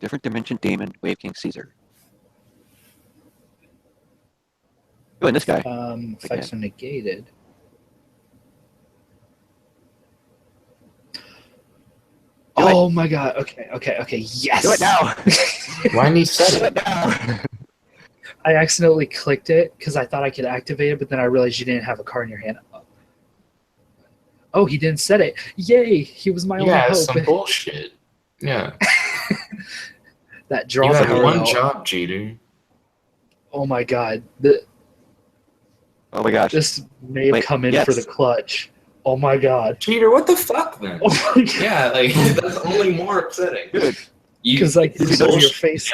Different Dimension Demon, Wave King Caesar. Oh, and this guy. Effects are negated. Oh my god. Okay. Yes. Do it now. Why didn't he set Do it? it now. I accidentally clicked it because I thought I could activate it, but then I realized you didn't have a card in your hand. Oh, he didn't set it. Yay! He was my only Yeah, it's hope. some bullshit. Yeah. That draw You had power. one though. job, cheater. Oh my god. Oh my gosh. This may have come in for the clutch. Oh my god. Cheater, what the fuck, then? Oh my god. Yeah, like, that's only more upsetting. Good. Because I can Did you see your bullshit. face.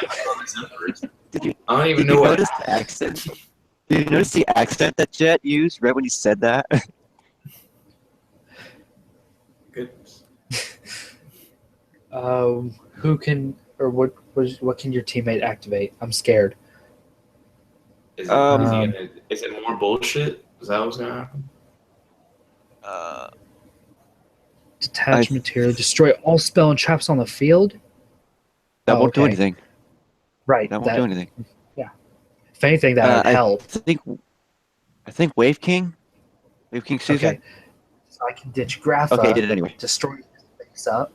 Did you I don't even Did know you what. notice the accent? Did you notice the accent that Jet used right when he said that? Goodness. Who can or what can your teammate activate? I'm scared. Is Um, it more bullshit? Is that what's gonna happen? Detach I- material, destroy all spell and traps on the field. that Oh, won't do okay. anything. Right. That won't do anything. If anything, that would I help. think Wave King Caesar. Okay. So I can ditch Grapha. Okay, he did it anyway. Destroy his face up.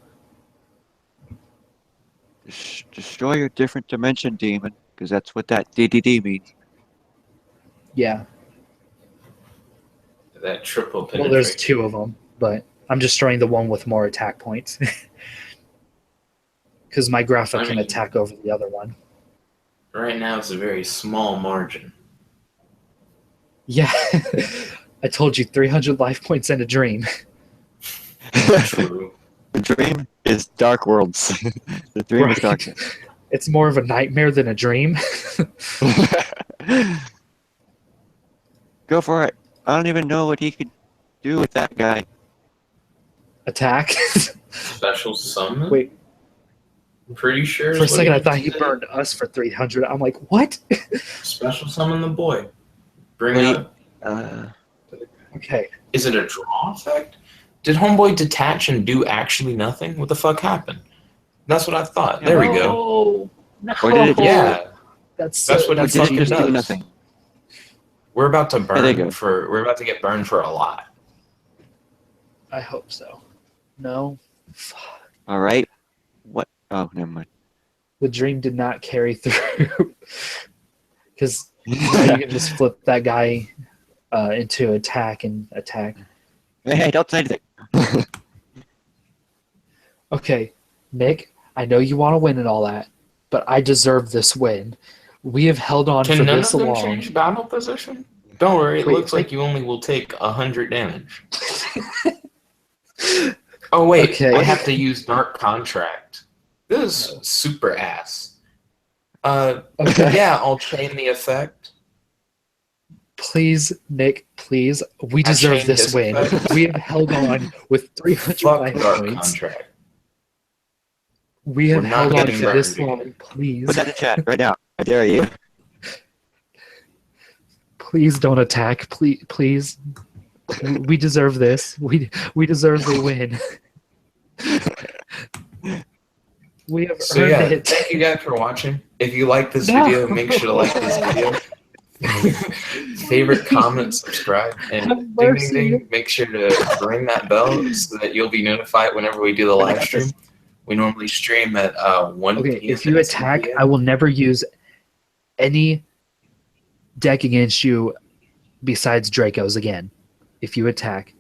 Destroy your different dimension demon, because that's what that DDD means. Yeah. That triple Well, penetration. there's two of them, but I'm destroying the one with more attack points. Because my Grapha I can mean- attack over the other one. Right now, it's a very small margin. Yeah. I told you 300 life points and a dream. True. The dream is Dark Worlds. The dream is Right. darkness. It's more of a nightmare than a dream. Go for it. I don't even know what he could do with that guy. Attack. Special summon? Wait, Pretty sure. is for a what second I you thought he said. burned us for 300. I'm like, what? Special summon the boy. Bring Wait. out. Okay. Is it a draw effect? Did Homeboy detach and do actually nothing? What the fuck happened? That's what I thought. There we go. No. Or did it just- Yeah, That's That's what Or it did fucking it just do does. nothing? we're about to there you burn go. for. We're about to get burned for a lot. I hope so. No. Fuck. All right. What? Oh, never mind. The dream did not carry through. Because you can just flip that guy into attack and attack. Hey, don't say anything. Okay, Nick, I know you want to win and all that, but I deserve this win. We have held on Can for none this of them long. change battle position? Don't worry. It Wait, looks like you only will take 100 damage. Oh wait, Okay. I have to use Dark Contract. This is super ass. Okay. Yeah, I'll chain the effect. Please, Nick, please. We I deserve changed this his win. effect. We have held on with 300 Fuck life Dark points. Contract. We have We're not held on getting for this burned long. again. Please. Put that in chat right now. I dare you. Please don't attack. Please. We deserve this. We deserve the win. We have So earned yeah, it. thank you guys for watching. If you like this No. video, make sure to like this video. Favorite, comment, subscribe, and Have ding mercy. ding ding. Make sure to ring that bell so that you'll be notified whenever we do the live stream. We normally stream at 1 Okay, p.m. if you attack, PM. I will never use any deck against you besides Draco's again. If you attack.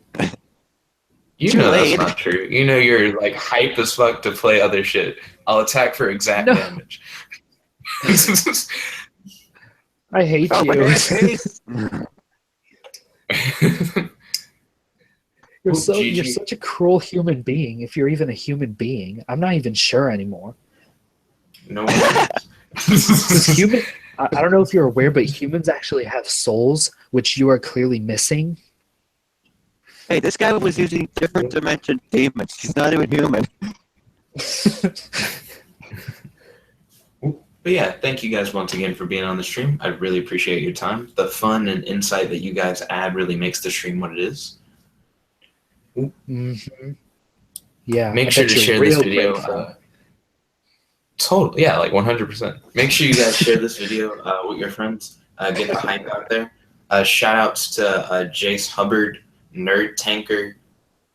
You Too know that's late. not true. You know you're like hype as fuck to play other shit. I'll attack for exact No. damage. I hate Oh, my you. goodness. You're Oh, you're GG. such a cruel human being. If you're even a human being, I'm not even sure anymore. No. Because human, I don't know if you're aware, but humans actually have souls, which you are clearly missing. Hey, this guy was using different dimension demons. He's not even human. But yeah, thank you guys once again for being on the stream. I really appreciate your time. The fun and insight that you guys add really makes the stream what it is. Mm-hmm. Yeah. Make I sure bet to you're share this real video. grateful. Totally, yeah, like 100%. Make sure you guys share this video with your friends. Get the hype out there. Shout outs to Jace Hubbard, Nerd Tanker,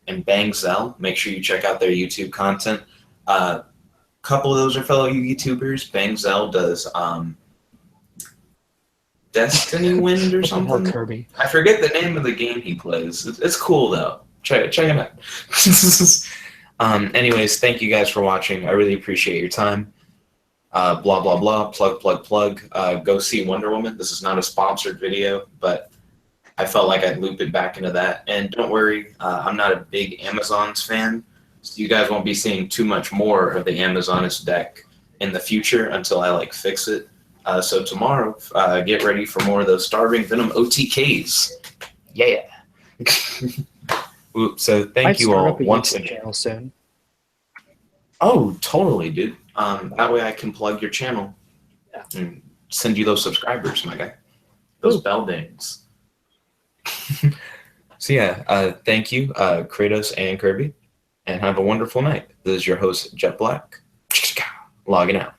and Bang Zell. Make sure you check out their YouTube content. Couple of those are fellow YouTubers. Bang Zell does Destiny Wind or What the hell, something. Kirby? I forget the name of the game he plays. It's cool though. Check it out. Anyways, thank you guys for watching. I really appreciate your time. Blah blah blah. Plug. Go see Wonder Woman. This is not a sponsored video, but I felt like I'd loop it back into that. And don't worry, I'm not a big Amazons fan, so you guys won't be seeing too much more of the Amazoness deck in the future until I fix it. So tomorrow, get ready for more of those Starving Venom OTKs. Yeah. So thank you all once again. Channel soon. Oh, totally, dude. That way I can plug your channel and send you those subscribers, my guy. Those bell dings. So yeah, thank you, Kratos and Kirby, and have a wonderful night. This is your host, Jet Black, logging out.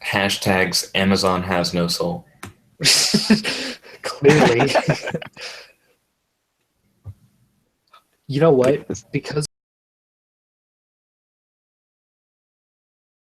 Hashtags Amazon has no soul. Clearly. You know what? Because